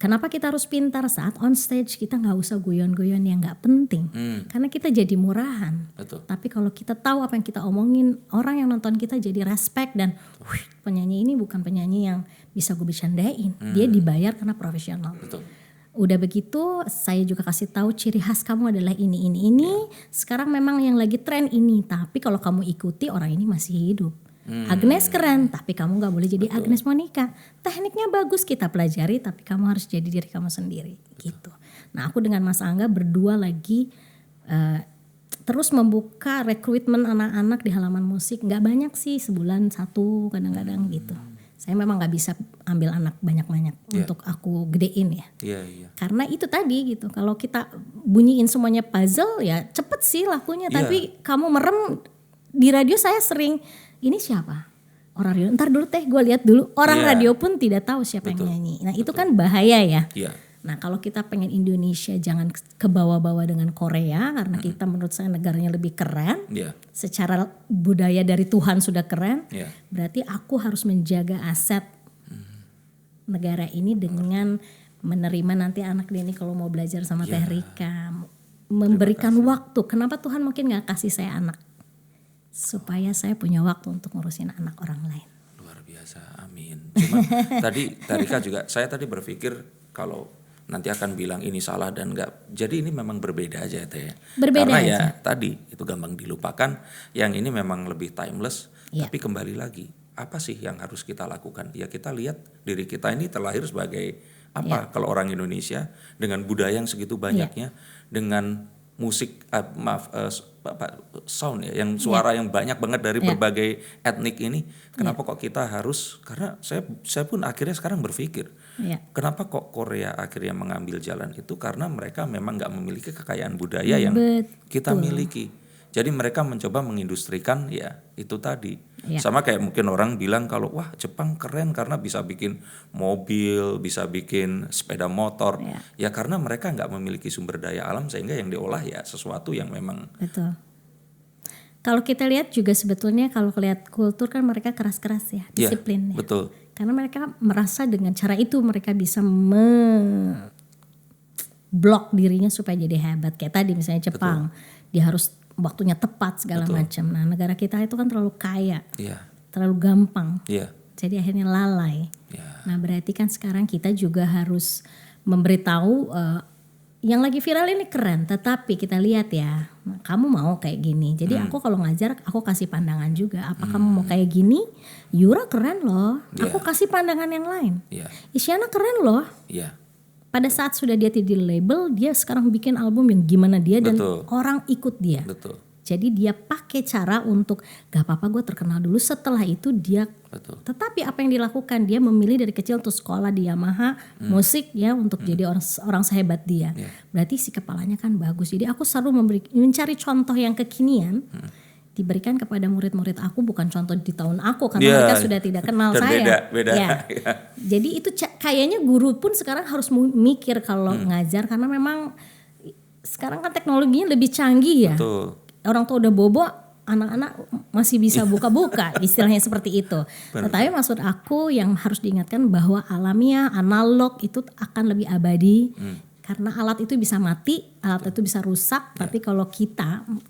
Kenapa kita harus pintar saat on stage, kita gak usah guyon-guyon yang gak penting. Karena kita jadi murahan. Betul. Tapi kalau kita tahu apa yang kita omongin, orang yang nonton kita jadi respect dan penyanyi ini bukan penyanyi yang bisa gue bercandain. Dia dibayar karena profesional. Betul. Udah begitu saya juga kasih tahu ciri khas kamu adalah ini. Sekarang memang yang lagi tren ini, tapi kalau kamu ikuti orang ini masih hidup. Agnes keren, tapi kamu gak boleh jadi Agnes Monica. Tekniknya bagus kita pelajari, tapi kamu harus jadi diri kamu sendiri. Gitu. Nah aku dengan Mas Angga berdua lagi terus membuka rekrutmen anak-anak di halaman musik. Gak banyak sih, sebulan 1 kadang-kadang gitu. Saya memang gak bisa ambil anak banyak-banyak untuk aku gedein ya. Iya. Karena itu tadi gitu, kalau kita bunyiin semuanya puzzle ya cepet sih lakunya. Tapi kamu merem, di radio saya sering, ini siapa? Orang radio, ntar dulu teh gue lihat dulu. Orang radio pun tidak tahu siapa yang nyanyi. Nah itu kan bahaya ya. Iya. Nah kalau kita pengen Indonesia jangan ke bawah-bawah dengan Korea. Karena kita menurut saya negaranya lebih keren. Iya. Secara budaya dari Tuhan sudah keren. Iya. Berarti aku harus menjaga aset negara ini dengan menerima nanti anak dia ini kalau mau belajar sama Teh Rika. Memberikan waktu. Kenapa Tuhan mungkin gak kasih saya anak? Supaya saya punya waktu untuk ngurusin anak orang lain. Luar biasa, amin. Cuma tadi Rika juga, saya tadi berpikir kalau nanti akan bilang ini salah dan enggak. Jadi ini memang berbeda aja Teh. Berbeda Karena aja. ya tadi itu gampang dilupakan, yang ini memang lebih timeless. Iya. Tapi kembali lagi, apa sih yang harus kita lakukan? Ya kita lihat diri kita ini terlahir sebagai apa? Kalau orang Indonesia dengan budaya yang segitu banyaknya, dengan musik sound ya, yang suara yang banyak banget dari berbagai etnik ini. Kenapa kok kita harus? Karena saya pun akhirnya sekarang berpikir, kenapa kok Korea akhirnya mengambil jalan itu? Karena mereka memang nggak memiliki kekayaan budaya yang kita miliki. Jadi mereka mencoba mengindustrikan ya itu tadi. Sama kayak mungkin orang bilang kalau wah Jepang keren karena bisa bikin mobil, bisa bikin sepeda motor. Ya karena mereka nggak memiliki sumber daya alam sehingga yang diolah ya sesuatu yang memang. Betul. Kalau kita lihat juga sebetulnya kalau lihat kultur kan mereka keras-keras ya, disiplin. Ya, betul. Karena mereka merasa dengan cara itu mereka bisa blok dirinya supaya jadi hebat. Kayak tadi misalnya Jepang, dia harus waktunya tepat segala macam. Nah negara kita itu kan terlalu kaya, terlalu gampang. Jadi akhirnya lalai. Nah berarti kan sekarang kita juga harus memberitahu yang lagi viral ini keren. Tetapi kita lihat ya, kamu mau kayak gini. Jadi aku kalau ngajar aku kasih pandangan juga. Apa kamu mau kayak gini? Yura keren loh. Aku kasih pandangan yang lain. Isyana keren loh. Pada saat sudah dia di label, dia sekarang bikin album yang gimana dia dan orang ikut dia. Jadi dia pakai cara untuk gak apa-apa gue terkenal dulu, setelah itu dia. Tetapi apa yang dilakukan, dia memilih dari kecil untuk sekolah di Yamaha musik ya untuk jadi orang sehebat dia. Berarti si kepalanya kan bagus. Jadi aku selalu mencari contoh yang kekinian diberikan kepada murid-murid aku bukan contoh di tahun aku karena Iya. mereka sudah tidak kenal Dan saya. beda. Ya. Jadi itu kayaknya guru pun sekarang harus mikir kalau ngajar karena memang sekarang kan teknologinya lebih canggih ya. Betul. Orang tua udah bobo, anak-anak masih bisa buka-buka, istilahnya seperti itu. Tetapi maksud aku yang harus diingatkan bahwa alamiah, analog itu akan lebih abadi. Karena alat itu bisa mati, alat itu bisa rusak, tapi kalau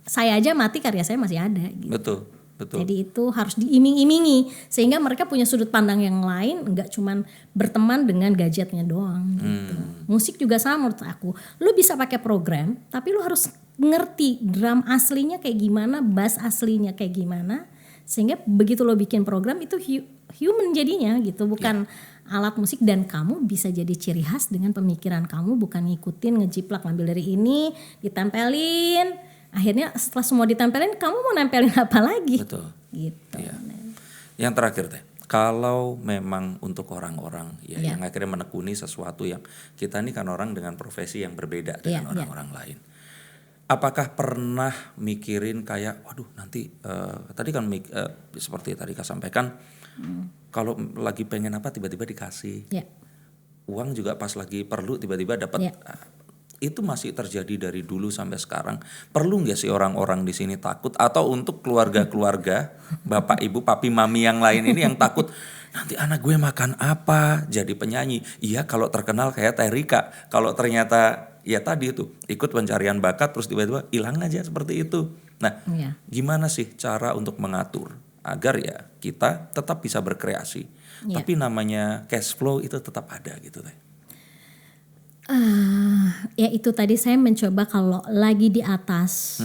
saya aja mati, karya saya masih ada gitu. Betul. Jadi itu harus diiming-imingi sehingga mereka punya sudut pandang yang lain, enggak cuman berteman dengan gadgetnya doang gitu. Musik juga sama menurut aku. Lu bisa pakai program, tapi lu harus ngerti drum aslinya kayak gimana, bass aslinya kayak gimana, sehingga begitu lo bikin program itu human jadinya gitu, bukan alat musik, dan kamu bisa jadi ciri khas dengan pemikiran kamu, bukan ngikutin ngejiplak ngambil dari ini ditempelin, akhirnya setelah semua ditempelin kamu mau nempelin apa lagi. Betul. Gitu. Iya. Yang terakhir Teh, kalau memang untuk orang-orang yang akhirnya menekuni sesuatu yang kita ini kan orang dengan profesi yang berbeda dengan orang-orang lain, apakah pernah mikirin kayak waduh nanti tadi kan seperti tadi Kak sampaikan, kalau lagi pengen apa tiba-tiba dikasih, uang juga pas lagi perlu tiba-tiba dapat. Itu masih terjadi dari dulu sampai sekarang. Perlu nggak sih orang-orang di sini takut, atau untuk keluarga-keluarga bapak ibu papi mami yang lain ini yang takut nanti anak gue makan apa jadi penyanyi? Iya kalau terkenal kayak Teh Rika, kalau ternyata ya tadi itu ikut pencarian bakat terus tiba-tiba hilang aja seperti itu. Nah, gimana sih cara untuk mengatur agar ya kita tetap bisa berkreasi, tapi namanya cash flow itu tetap ada gitu Teh? Ya itu tadi saya mencoba kalau lagi di atas,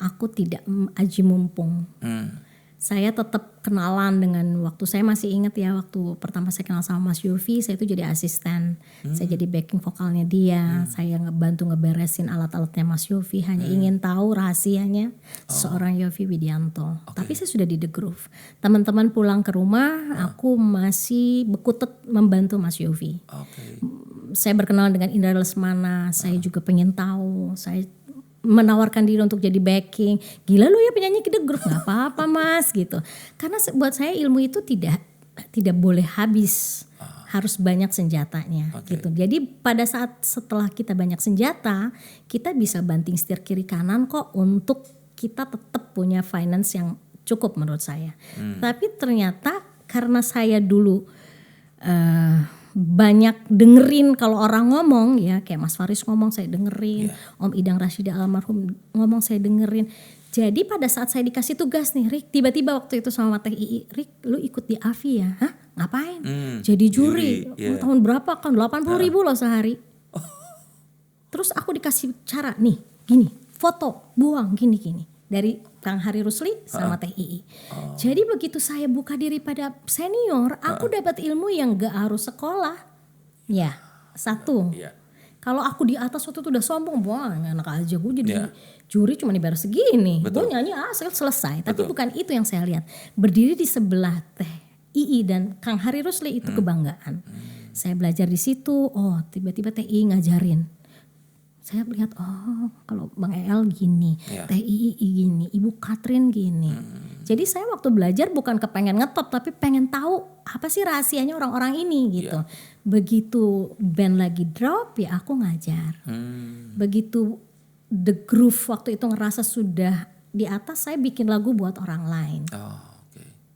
aku tidak aji mumpung. Saya tetap kenalan dengan, waktu saya masih ingat ya, waktu pertama saya kenal sama Mas Yofi, saya itu jadi asisten, saya jadi backing vokalnya dia, saya bantu ngeberesin alat-alatnya Mas Yofi, hanya ingin tahu rahasianya seorang Yofi Widianto. Tapi saya sudah di The Groove. Teman-teman pulang ke rumah, aku masih bekutet membantu Mas Yofi. Saya berkenalan dengan Indra Lesmana, saya juga pengen tahu, saya menawarkan diri untuk jadi backing. Gila lu ya penyanyi The Groove, nggak apa-apa mas gitu. Karena buat saya ilmu itu tidak boleh habis, harus banyak senjatanya gitu. Jadi pada saat setelah kita banyak senjata, kita bisa banting setir kiri kanan kok untuk kita tetap punya finance yang cukup menurut saya. Tapi ternyata karena saya dulu banyak dengerin kalau orang ngomong ya, kayak Mas Faris ngomong saya dengerin, Om Idang Rashida almarhum ngomong saya dengerin. Jadi pada saat saya dikasih tugas nih, Rik, tiba-tiba waktu itu sama Teh Ii, Rik lu ikut di AVI ya? Hah? Ngapain? Jadi juri. Tahun berapa kan? 80.000 loh sehari. Terus aku dikasih cara nih, gini, foto, buang gini-gini. Dari Kang Hari Rusli sama Teh Ii. Jadi begitu saya buka diri pada senior, aku dapat ilmu yang gak harus sekolah. Ya, satu. Kalau aku di atas waktu itu udah sombong, wah enak aja gue jadi juri cuma dibayar segini. Gue nyanyi asal selesai. Tapi bukan itu yang saya lihat. Berdiri di sebelah Teh Ii dan Kang Hari Rusli itu kebanggaan. Saya belajar di situ, tiba-tiba Teh Ii ngajarin. Saya lihat, kalau Bang El gini, Teh Ii gini, Ibu Katrin gini. Jadi saya waktu belajar bukan kepengen ngetop, tapi pengen tahu apa sih rahasianya orang-orang ini gitu. Begitu band lagi drop, ya aku ngajar. Begitu The Groove waktu itu ngerasa sudah di atas, saya bikin lagu buat orang lain.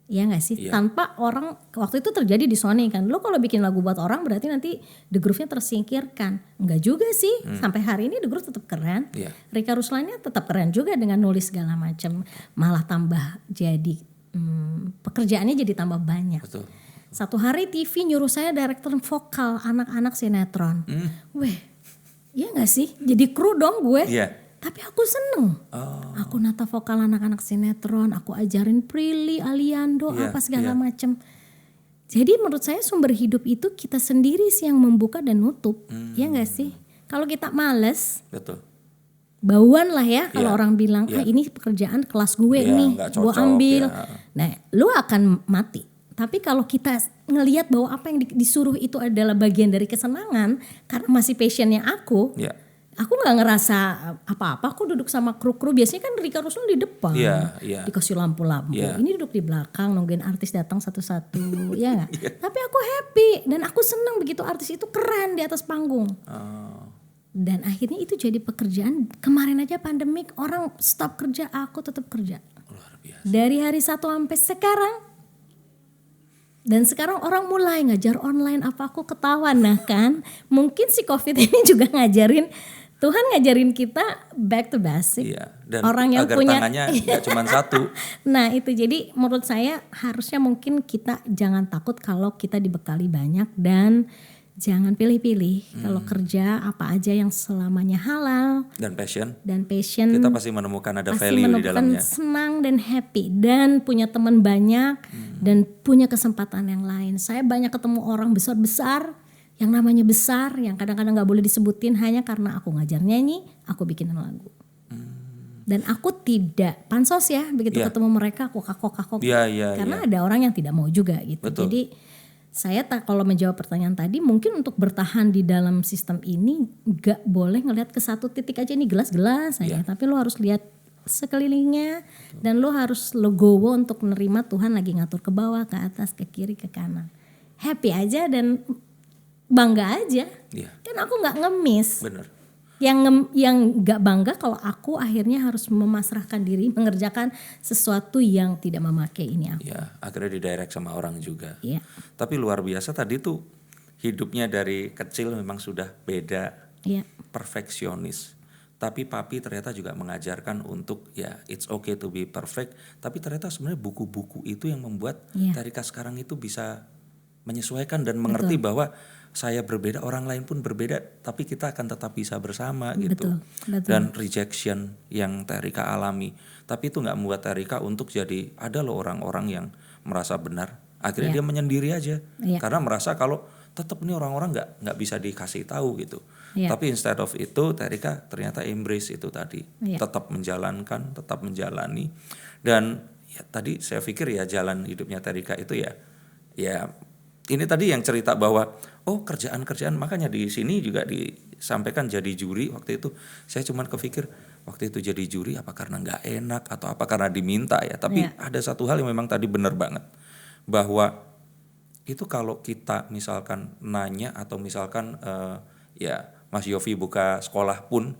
Iya gak sih? Tanpa orang, waktu itu terjadi di Sony kan, lo kalau bikin lagu buat orang berarti nanti The Groove-nya tersingkirkan. Enggak juga sih, sampai hari ini The Groove tetap keren. Rika Ruslannya tetap keren juga dengan nulis segala macam, malah tambah jadi pekerjaannya jadi tambah banyak. Satu hari TV nyuruh saya direktur vokal anak-anak sinetron. Weh, iya gak sih? Jadi kru dong gue. Tapi aku seneng, aku nata vokal anak-anak sinetron, aku ajarin Prilly, Aliando, apa segala macem. Jadi menurut saya sumber hidup itu kita sendiri sih yang membuka dan nutup, ya nggak sih? Kalau kita males, bauan lah ya. Kalau orang bilang, ini pekerjaan kelas gue nih, gue ambil. Nah, lu akan mati. Tapi kalau kita ngelihat bahwa apa yang disuruh itu adalah bagian dari kesenangan, karena masih passionnya aku. Aku nggak ngerasa apa-apa. Aku duduk sama kru-kru. Biasanya kan Rika Ruslan di depan, dikasih lampu-lampu. Ini duduk di belakang nungguin artis datang satu-satu, ya nggak? Tapi aku happy dan aku senang begitu artis itu keren di atas panggung. Dan akhirnya itu jadi pekerjaan. Kemarin aja pandemik, orang stop kerja, aku tetap kerja. Luar biasa. Dari hari 1 sampai sekarang. Dan sekarang orang mulai ngajar online, apa aku ketahuan. Nah kan, mungkin si COVID ini juga Tuhan ngajarin kita back to basic. Iya, dan orang yang agar punya tangannya nggak cuma satu. Nah itu jadi menurut saya harusnya mungkin kita jangan takut kalau kita dibekali banyak dan jangan pilih-pilih. Kalau kerja apa aja yang selamanya halal Dan passion. kita Kita pasti menemukan ada pasti value di menemukan dalamnya. senang dan happy dan punya teman banyak dan punya kesempatan yang lain. Saya banyak ketemu orang besar-besar yang namanya besar yang kadang-kadang nggak boleh disebutin hanya karena aku ngajar nyanyi, aku bikin lagu. Dan aku tidak pansos ya begitu ketemu mereka aku kakok-kakok karena ada orang yang tidak mau juga gitu. Betul. Jadi saya kalau menjawab pertanyaan tadi mungkin untuk bertahan di dalam sistem ini gak boleh ngelihat ke satu titik aja, ini gelas-gelas aja, tapi lo harus lihat sekelilingnya dan lo harus legowo untuk menerima Tuhan lagi ngatur ke bawah, ke atas, ke kiri, ke kanan. Happy aja dan bangga aja. Kan aku gak ngemis. Bener. Yang gak bangga kalau aku akhirnya harus memasrahkan diri mengerjakan sesuatu yang tidak memakai ini aku. Ya, akhirnya didirect sama orang juga. Iya. Tapi luar biasa tadi tuh hidupnya dari kecil memang sudah beda, perfeksionis. Tapi papi ternyata juga mengajarkan untuk it's okay to be perfect. Tapi ternyata sebenarnya buku-buku itu yang membuat Terika sekarang itu bisa menyesuaikan dan mengerti bahwa saya berbeda, orang lain pun berbeda, tapi kita akan tetap bisa bersama gitu. Betul. Dan rejection yang Terika alami, tapi itu nggak membuat Terika untuk jadi ada loh orang-orang yang merasa benar. Akhirnya dia menyendiri aja, karena merasa kalau tetap nih orang-orang nggak bisa dikasih tahu gitu. Tapi instead of itu Terika ternyata embrace itu tadi, tetap menjalankan, tetap menjalani. Dan tadi saya pikir jalan hidupnya Terika itu ya ini tadi yang cerita bahwa kerjaan-kerjaan, makanya di sini juga disampaikan jadi juri waktu itu. Saya cuman kepikir waktu itu jadi juri apa karena nggak enak atau apa karena diminta ya. Tapi ada satu hal yang memang tadi benar banget, bahwa itu kalau kita misalkan nanya atau misalkan Mas Yofi buka sekolah pun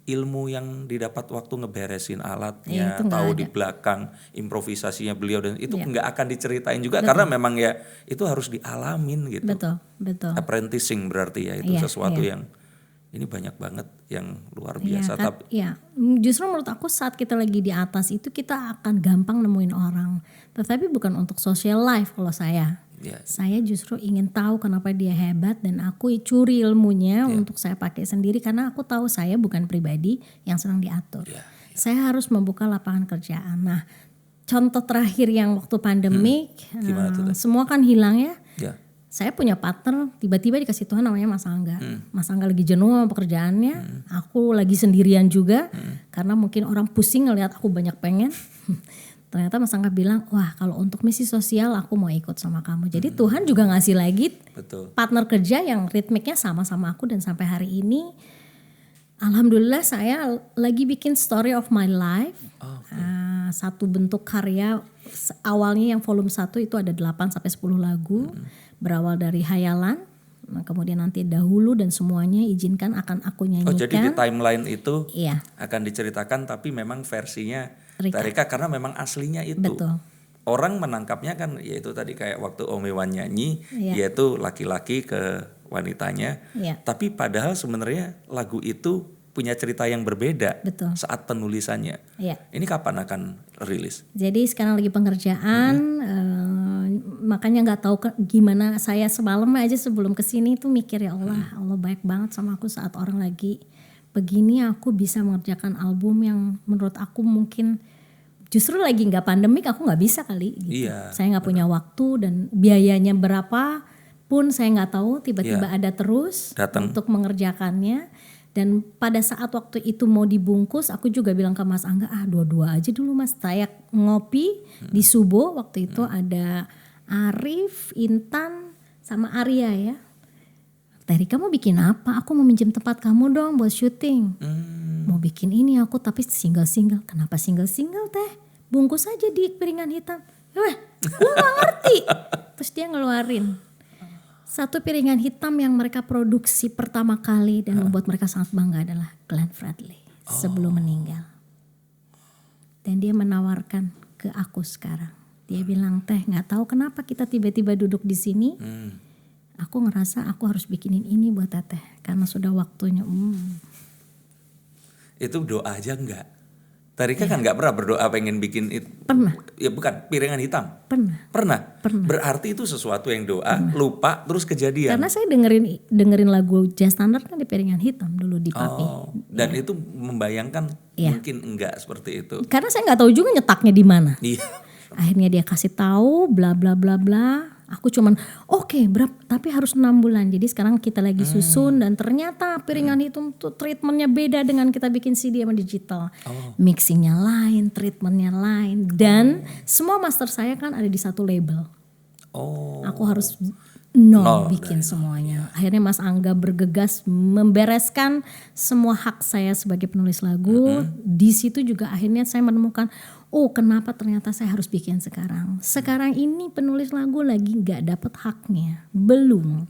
ilmu yang didapat waktu ngeberesin alatnya, tahu di belakang improvisasinya beliau dan itu nggak akan diceritain juga karena memang itu harus dialamin gitu. Betul. Apprenticing berarti itu sesuatu yang ini banyak banget yang luar biasa. Justru menurut aku saat kita lagi di atas itu kita akan gampang nemuin orang, tetapi bukan untuk social life kalau saya. Saya justru ingin tahu kenapa dia hebat dan aku curi ilmunya untuk saya pakai sendiri karena aku tahu saya bukan pribadi yang sedang diatur. Saya harus membuka lapangan kerjaan. Nah, contoh terakhir yang waktu pandemik, semua kan hilang ya. Saya punya partner, tiba-tiba dikasih Tuhan namanya Mas Angga. Mas Angga lagi jenuh sama pekerjaannya, aku lagi sendirian juga karena mungkin orang pusing ngelihat aku banyak pengen. Ternyata Mas Angga bilang, wah kalau untuk misi sosial aku mau ikut sama kamu. Jadi Tuhan juga ngasih lagi partner kerja yang ritmiknya sama-sama aku dan sampai hari ini alhamdulillah saya lagi bikin story of my life. Satu bentuk karya awalnya yang volume 1 itu ada 8-10 lagu. Berawal dari hayalan, kemudian nanti dahulu dan semuanya izinkan akan aku nyanyikan. Jadi di timeline itu akan diceritakan tapi memang versinya Terika karena memang aslinya itu. Betul. Orang menangkapnya kan yaitu tadi kayak waktu Omewan nyanyi yaitu laki-laki ke wanitanya. Tapi padahal sebenarnya lagu itu punya cerita yang berbeda saat penulisannya. Ini kapan akan rilis? Jadi sekarang lagi pengerjaan, makanya nggak tahu gimana saya semalam aja sebelum kesini tuh mikir ya Allah baik banget sama aku saat orang lagi begini aku bisa mengerjakan album yang menurut aku mungkin justru lagi nggak pandemik aku nggak bisa kali gitu. Saya nggak punya waktu dan biayanya berapa pun saya nggak tahu, tiba-tiba ada terus untuk mengerjakannya. Dan pada saat waktu itu mau dibungkus aku juga bilang ke Mas Angga dua-dua aja dulu Mas. Saya ngopi di Subo waktu itu ada Arif, Intan sama Arya ya. Teh Rika mau bikin apa? Aku mau minjem tempat kamu dong buat syuting. Mau bikin ini aku tapi single-single. Kenapa single-single teh? Bungkus aja di piringan hitam. Wah, gue gak ngerti. Terus dia ngeluarin satu piringan hitam yang mereka produksi pertama kali dan membuat mereka sangat bangga adalah Glenn Fredly sebelum meninggal. Dan dia menawarkan ke aku sekarang. Dia bilang, Teh, nggak tahu kenapa kita tiba-tiba duduk di sini. Aku ngerasa aku harus bikinin ini buat Teteh karena sudah waktunya. Itu doa aja enggak? Teh Rika kan nggak pernah berdoa pengen bikin itu. Pernah. Ya bukan, piringan hitam. Pernah. Berarti itu sesuatu yang doa, lupa, terus kejadian. Karena saya dengerin lagu jazz standar kan di piringan hitam dulu di Papi. Dan itu membayangkan mungkin enggak seperti itu. Karena saya nggak tahu juga nyetaknya di mana. Iya. Akhirnya dia kasih tahu bla bla bla bla. Aku cuman oke, berapa tapi harus 6 bulan. Jadi sekarang kita lagi susun dan ternyata piringan hitam tuh treatmentnya beda dengan kita bikin CD sama digital. Mixingnya lain, treatmentnya lain dan semua master saya kan ada di satu label. Aku harus nol bikin semuanya. Akhirnya Mas Angga bergegas membereskan semua hak saya sebagai penulis lagu. Di situ juga akhirnya saya menemukan, oh kenapa ternyata saya harus bikin sekarang. Sekarang ini penulis lagu lagi gak dapet haknya, belum.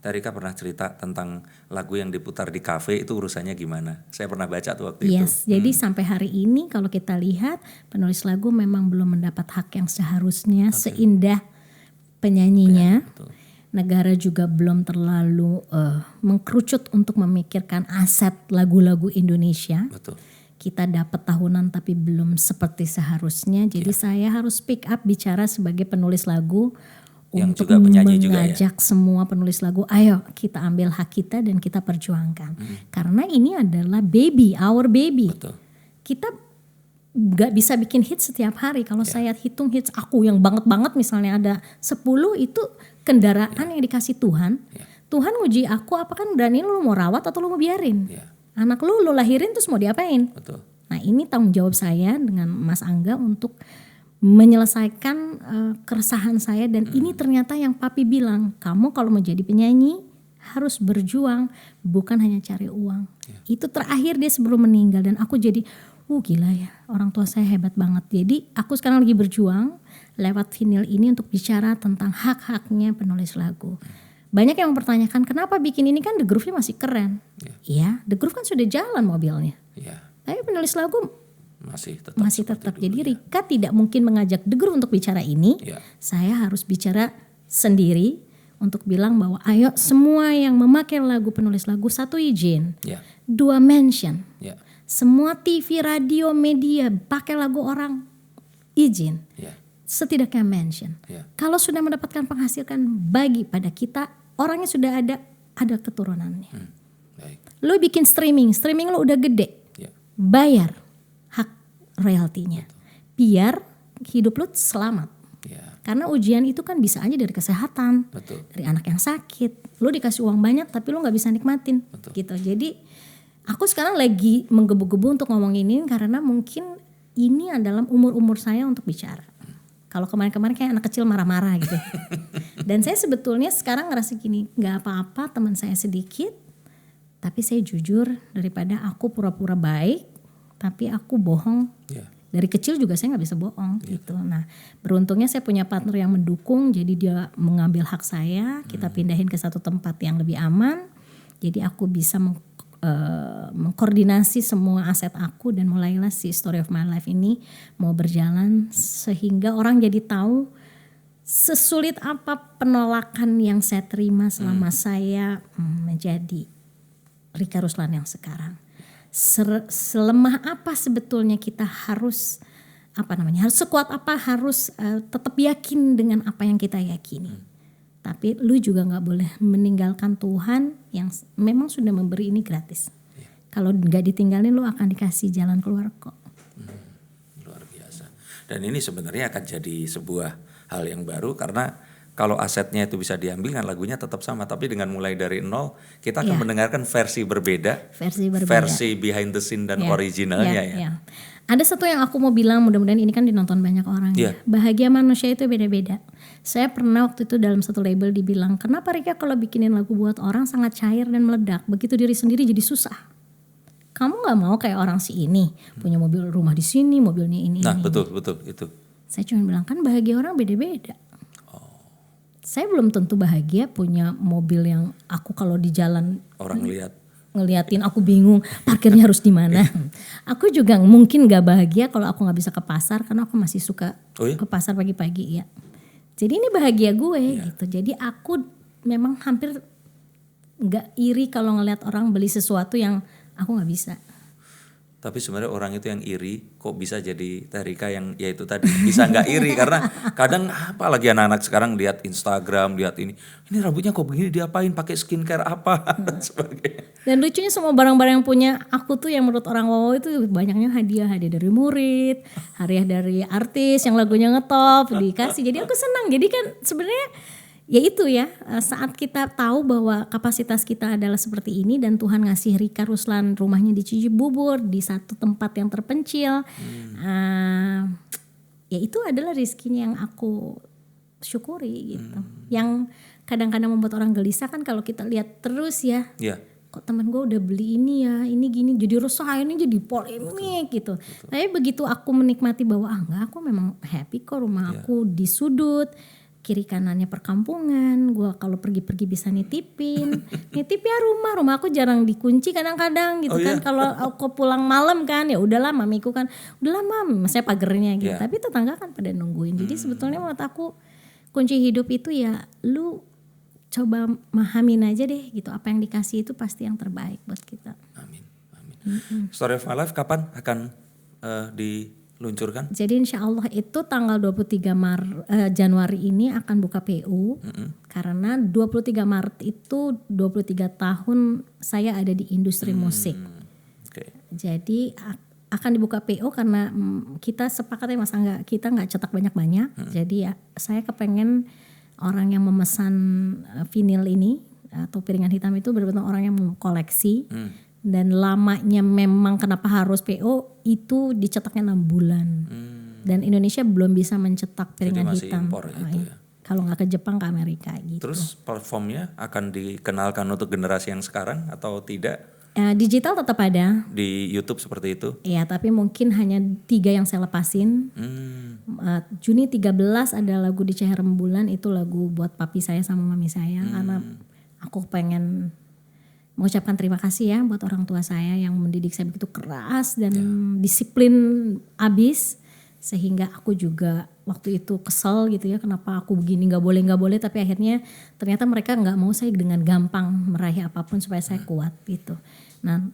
Teh Rika pernah cerita tentang lagu yang diputar di kafe itu urusannya gimana? Saya pernah baca tuh waktu itu. Jadi sampai hari ini kalau kita lihat penulis lagu memang belum mendapat hak yang seharusnya seindah penyanyinya. Negara juga belum terlalu mengkerucut untuk memikirkan aset lagu-lagu Indonesia. Betul. Kita dapat tahunan tapi belum seperti seharusnya. Jadi saya harus speak up bicara sebagai penulis lagu yang untuk juga penyanyi mengajak semua penulis lagu, ayo kita ambil hak kita dan kita perjuangkan. Karena ini adalah baby, our baby. Betul. Kita gak bisa bikin hits setiap hari. Kalau saya hitung hits aku yang banget-banget misalnya ada 10 itu kendaraan yang dikasih Tuhan. Tuhan nguji aku apakah berani lu mau rawat atau lu mau biarin. Anak lu lahirin terus mau diapain. Betul. Nah ini tanggung jawab saya dengan Mas Angga untuk menyelesaikan keresahan saya. Dan ini ternyata yang Papi bilang, kamu kalau mau jadi penyanyi harus berjuang, bukan hanya cari uang. Itu terakhir dia sebelum meninggal dan aku jadi gila ya, orang tua saya hebat banget. Jadi aku sekarang lagi berjuang lewat vinyl ini untuk bicara tentang hak-haknya penulis lagu. Banyak yang mempertanyakan kenapa bikin ini, kan The Groove-nya masih keren. Iya, The Groove kan sudah jalan mobilnya. Tapi penulis lagu masih tetap. Jadi Rika tidak mungkin mengajak The Groove untuk bicara ini. Saya harus bicara sendiri untuk bilang bahwa ayo semua yang memakai lagu penulis lagu, 1 izin, 2 mention. Semua TV, radio, media pakai lagu orang, izin. Setidaknya mention. Kalau sudah mendapatkan penghasilan, bagi pada kita, orangnya sudah ada keturunannya. Lo bikin streaming lo udah gede, bayar hak royaltinya, biar hidup lo selamat. Karena ujian itu kan bisa aja dari kesehatan, dari anak yang sakit, lo dikasih uang banyak tapi lo nggak bisa nikmatin, gitu. Jadi aku sekarang lagi menggebu-gebu untuk ngomong ini karena mungkin ini adalah umur saya untuk bicara. Kalau kemarin-kemarin kayak anak kecil marah-marah gitu. Dan saya sebetulnya sekarang ngerasa gini, gak apa-apa teman saya sedikit, tapi saya jujur daripada aku pura-pura baik, tapi aku bohong. Dari kecil juga saya gak bisa bohong gitu. Nah beruntungnya saya punya partner yang mendukung, jadi dia mengambil hak saya, kita pindahin ke satu tempat yang lebih aman. Jadi aku bisa mengkoordinasi semua aset aku dan mulailah si Story of My Life ini mau berjalan sehingga orang jadi tahu sesulit apa penolakan yang saya terima selama saya menjadi Rika Ruslan yang sekarang. Selemah apa sebetulnya kita harus harus sekuat apa, harus tetap yakin dengan apa yang kita yakini. Tapi lu juga gak boleh meninggalkan Tuhan yang memang sudah memberi ini gratis. Kalau gak ditinggalin lu akan dikasih jalan keluar kok. Luar biasa. Dan ini sebenarnya akan jadi sebuah hal yang baru karena kalau asetnya itu bisa diambil kan lagunya tetap sama. Tapi dengan mulai dari nol kita akan mendengarkan versi berbeda. Versi behind the scene dan originalnya ya. Ada satu yang aku mau bilang, mudah-mudahan ini kan dinonton banyak orang ya. Bahagia manusia itu beda-beda. Saya pernah waktu itu dalam satu label dibilang, kenapa Rika kalau bikinin lagu buat orang sangat cair dan meledak, begitu diri sendiri jadi susah. Kamu nggak mau kayak orang si ini, punya mobil rumah di sini, mobilnya ini. Nah ini. betul itu. Saya cuma bilang kan bahagia orang beda-beda. Saya belum tentu bahagia punya mobil yang aku kalau di jalan orang ngeliatin aku bingung parkirnya harus di mana. Aku juga mungkin gak bahagia kalau aku nggak bisa ke pasar karena aku masih suka ke pasar pagi-pagi ya. Jadi ini bahagia gue gitu. Jadi aku memang hampir nggak iri kalau ngeliat orang beli sesuatu yang aku nggak bisa. Tapi sebenarnya orang itu yang iri kok bisa jadi Teh Rika yang ya itu tadi bisa nggak iri karena kadang apalagi anak-anak sekarang lihat Instagram, lihat ini rambutnya kok begini, diapain, pakai skincare apa dan sebagainya. Dan lucunya semua barang-barang yang punya aku tuh yang menurut orang wow itu banyaknya hadiah dari murid, hadiah dari artis yang lagunya ngetop dikasih. Jadi aku senang. Jadi kan sebenarnya ya itu ya, saat kita tahu bahwa kapasitas kita adalah seperti ini dan Tuhan ngasih Rika Ruslan rumahnya di Cibubur di satu tempat yang terpencil, ya itu adalah rezekinya yang aku syukuri gitu. Yang kadang-kadang membuat orang gelisah kan kalau kita lihat terus ya, kok teman gue udah beli ini ya, ini gini, jadi resah, ini jadi polemik gitu. Tapi begitu aku menikmati bahwa enggak, aku memang happy kok rumah aku di sudut. Kiri kanannya perkampungan, gue kalau pergi-pergi bisa nitipin ya rumah aku jarang dikunci kadang-kadang gitu kan. Kalau aku pulang malam kan ya udahlah mamiku kan, udahlah mam, maksudnya pagernya gitu. Tapi tetangga kan pada nungguin. Jadi sebetulnya menurut aku kunci hidup itu ya lu coba mahamin aja deh gitu, apa yang dikasih itu pasti yang terbaik buat kita. Amin. Story of My Life kapan akan diluncurkan? Jadi insya Allah itu tanggal 23 Januari ini akan buka PU. Karena 23 Maret itu 23 tahun saya ada di industri musik. Jadi akan dibuka PO karena kita sepakatnya kita nggak cetak banyak-banyak. Jadi ya saya kepengen orang yang memesan vinil ini atau piringan hitam itu benar-benar orang yang mau koleksi. Dan lamanya memang kenapa harus PO itu dicetaknya 6 bulan. Dan Indonesia belum bisa mencetak piringan hitam. Impor itu ya. Kalau nggak ke Jepang, ke Amerika gitu. Terus platformnya akan dikenalkan untuk generasi yang sekarang atau tidak? Digital tetap ada. Di YouTube seperti itu? Iya, tapi mungkin hanya 3 yang saya lepasin. Juni 13 ada lagu di Cahaya Rembulan, itu lagu buat papi saya sama mami saya. Karena aku pengen mengucapkan terima kasih ya buat orang tua saya yang mendidik saya begitu keras dan disiplin abis. Sehingga aku juga waktu itu kesel gitu ya, kenapa aku begini nggak boleh, tapi akhirnya ternyata mereka nggak mau saya dengan gampang meraih apapun supaya saya kuat gitu. Nah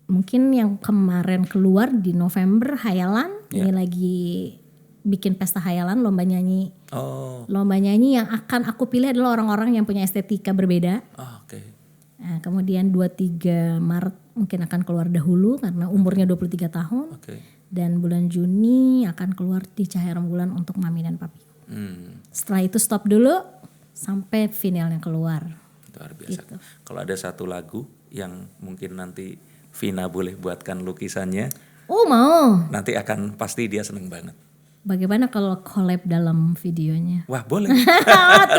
mungkin yang kemarin keluar di November Hayalan, ini lagi bikin pesta hayalan, lomba nyanyi. Lomba nyanyi yang akan aku pilih adalah orang-orang yang punya estetika berbeda. Nah, kemudian 23 Maret mungkin akan keluar dahulu karena umurnya 23 tahun. Dan bulan Juni akan keluar di Cahaya Rembulan untuk mami dan papi. Setelah itu stop dulu sampai finalnya keluar. Luar biasa. Gitu. Kalau ada satu lagu yang mungkin nanti Vina boleh buatkan lukisannya. Oh mau. Nanti akan pasti dia seneng banget. Bagaimana kalau collab dalam videonya? Wah boleh.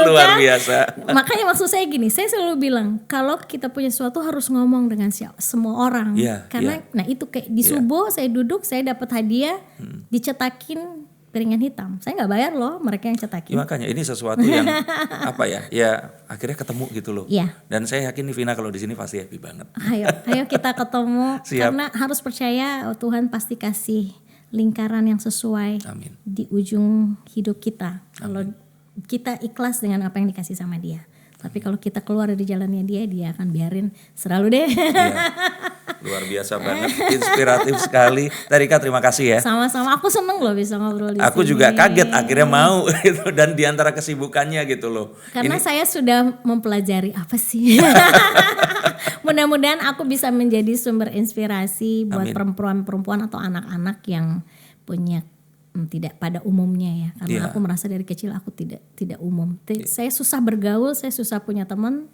Luar biasa. Makanya maksud saya gini, saya selalu bilang kalau kita punya sesuatu harus ngomong dengan semua orang. Karena nah itu kayak di Subo saya duduk, saya dapat hadiah dicetakin piringan hitam. Saya nggak bayar loh, mereka yang cetakin. Makanya ini sesuatu yang apa ya akhirnya ketemu gitu loh. Dan saya yakin nih Vina kalau di sini pasti happy banget. Ayo kita ketemu. Karena harus percaya Tuhan pasti kasih lingkaran yang sesuai. Amin. Di ujung hidup kita. Kalau kita ikhlas dengan apa yang dikasih sama dia. Tapi kalau kita keluar dari jalannya dia akan biarin selalu deh. Luar biasa banget, inspiratif sekali. Teh Rika terima kasih ya. Sama-sama, aku seneng loh bisa ngobrol di sini. Aku juga kaget akhirnya mau gitu dan diantara kesibukannya gitu loh. Karena saya sudah mempelajari apa sih. Mudah-mudahan aku bisa menjadi sumber inspirasi buat perempuan-perempuan atau anak-anak yang punya tidak pada umumnya ya. Karena aku merasa dari kecil aku tidak umum. Saya susah bergaul, saya susah punya teman.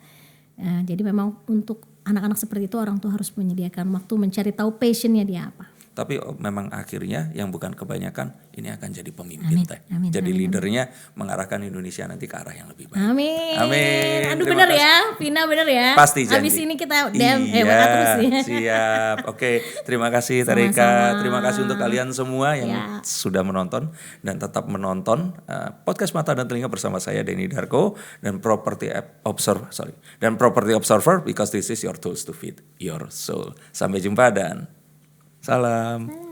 Jadi memang untuk anak-anak seperti itu orang tua harus menyediakan waktu mencari tahu passionnya dia apa. tapi memang akhirnya yang bukan kebanyakan ini akan jadi pemimpin teh. Amin, Jadi amin, leadernya mengarahkan Indonesia nanti ke arah yang lebih baik. Amin. Amin. Aduh Terima bener kasih. ya, Vina bener ya. Pasti janji. Abis ini kita Iya, WA terus ya. siap. Oke, terima kasih Terika. Sama-sama. Terima kasih untuk kalian semua yang Ya. sudah menonton dan tetap menonton podcast Mata dan Telinga bersama saya Denny Darko dan Property Observer because this is your tools to feed your soul. Sampai jumpa dan salam.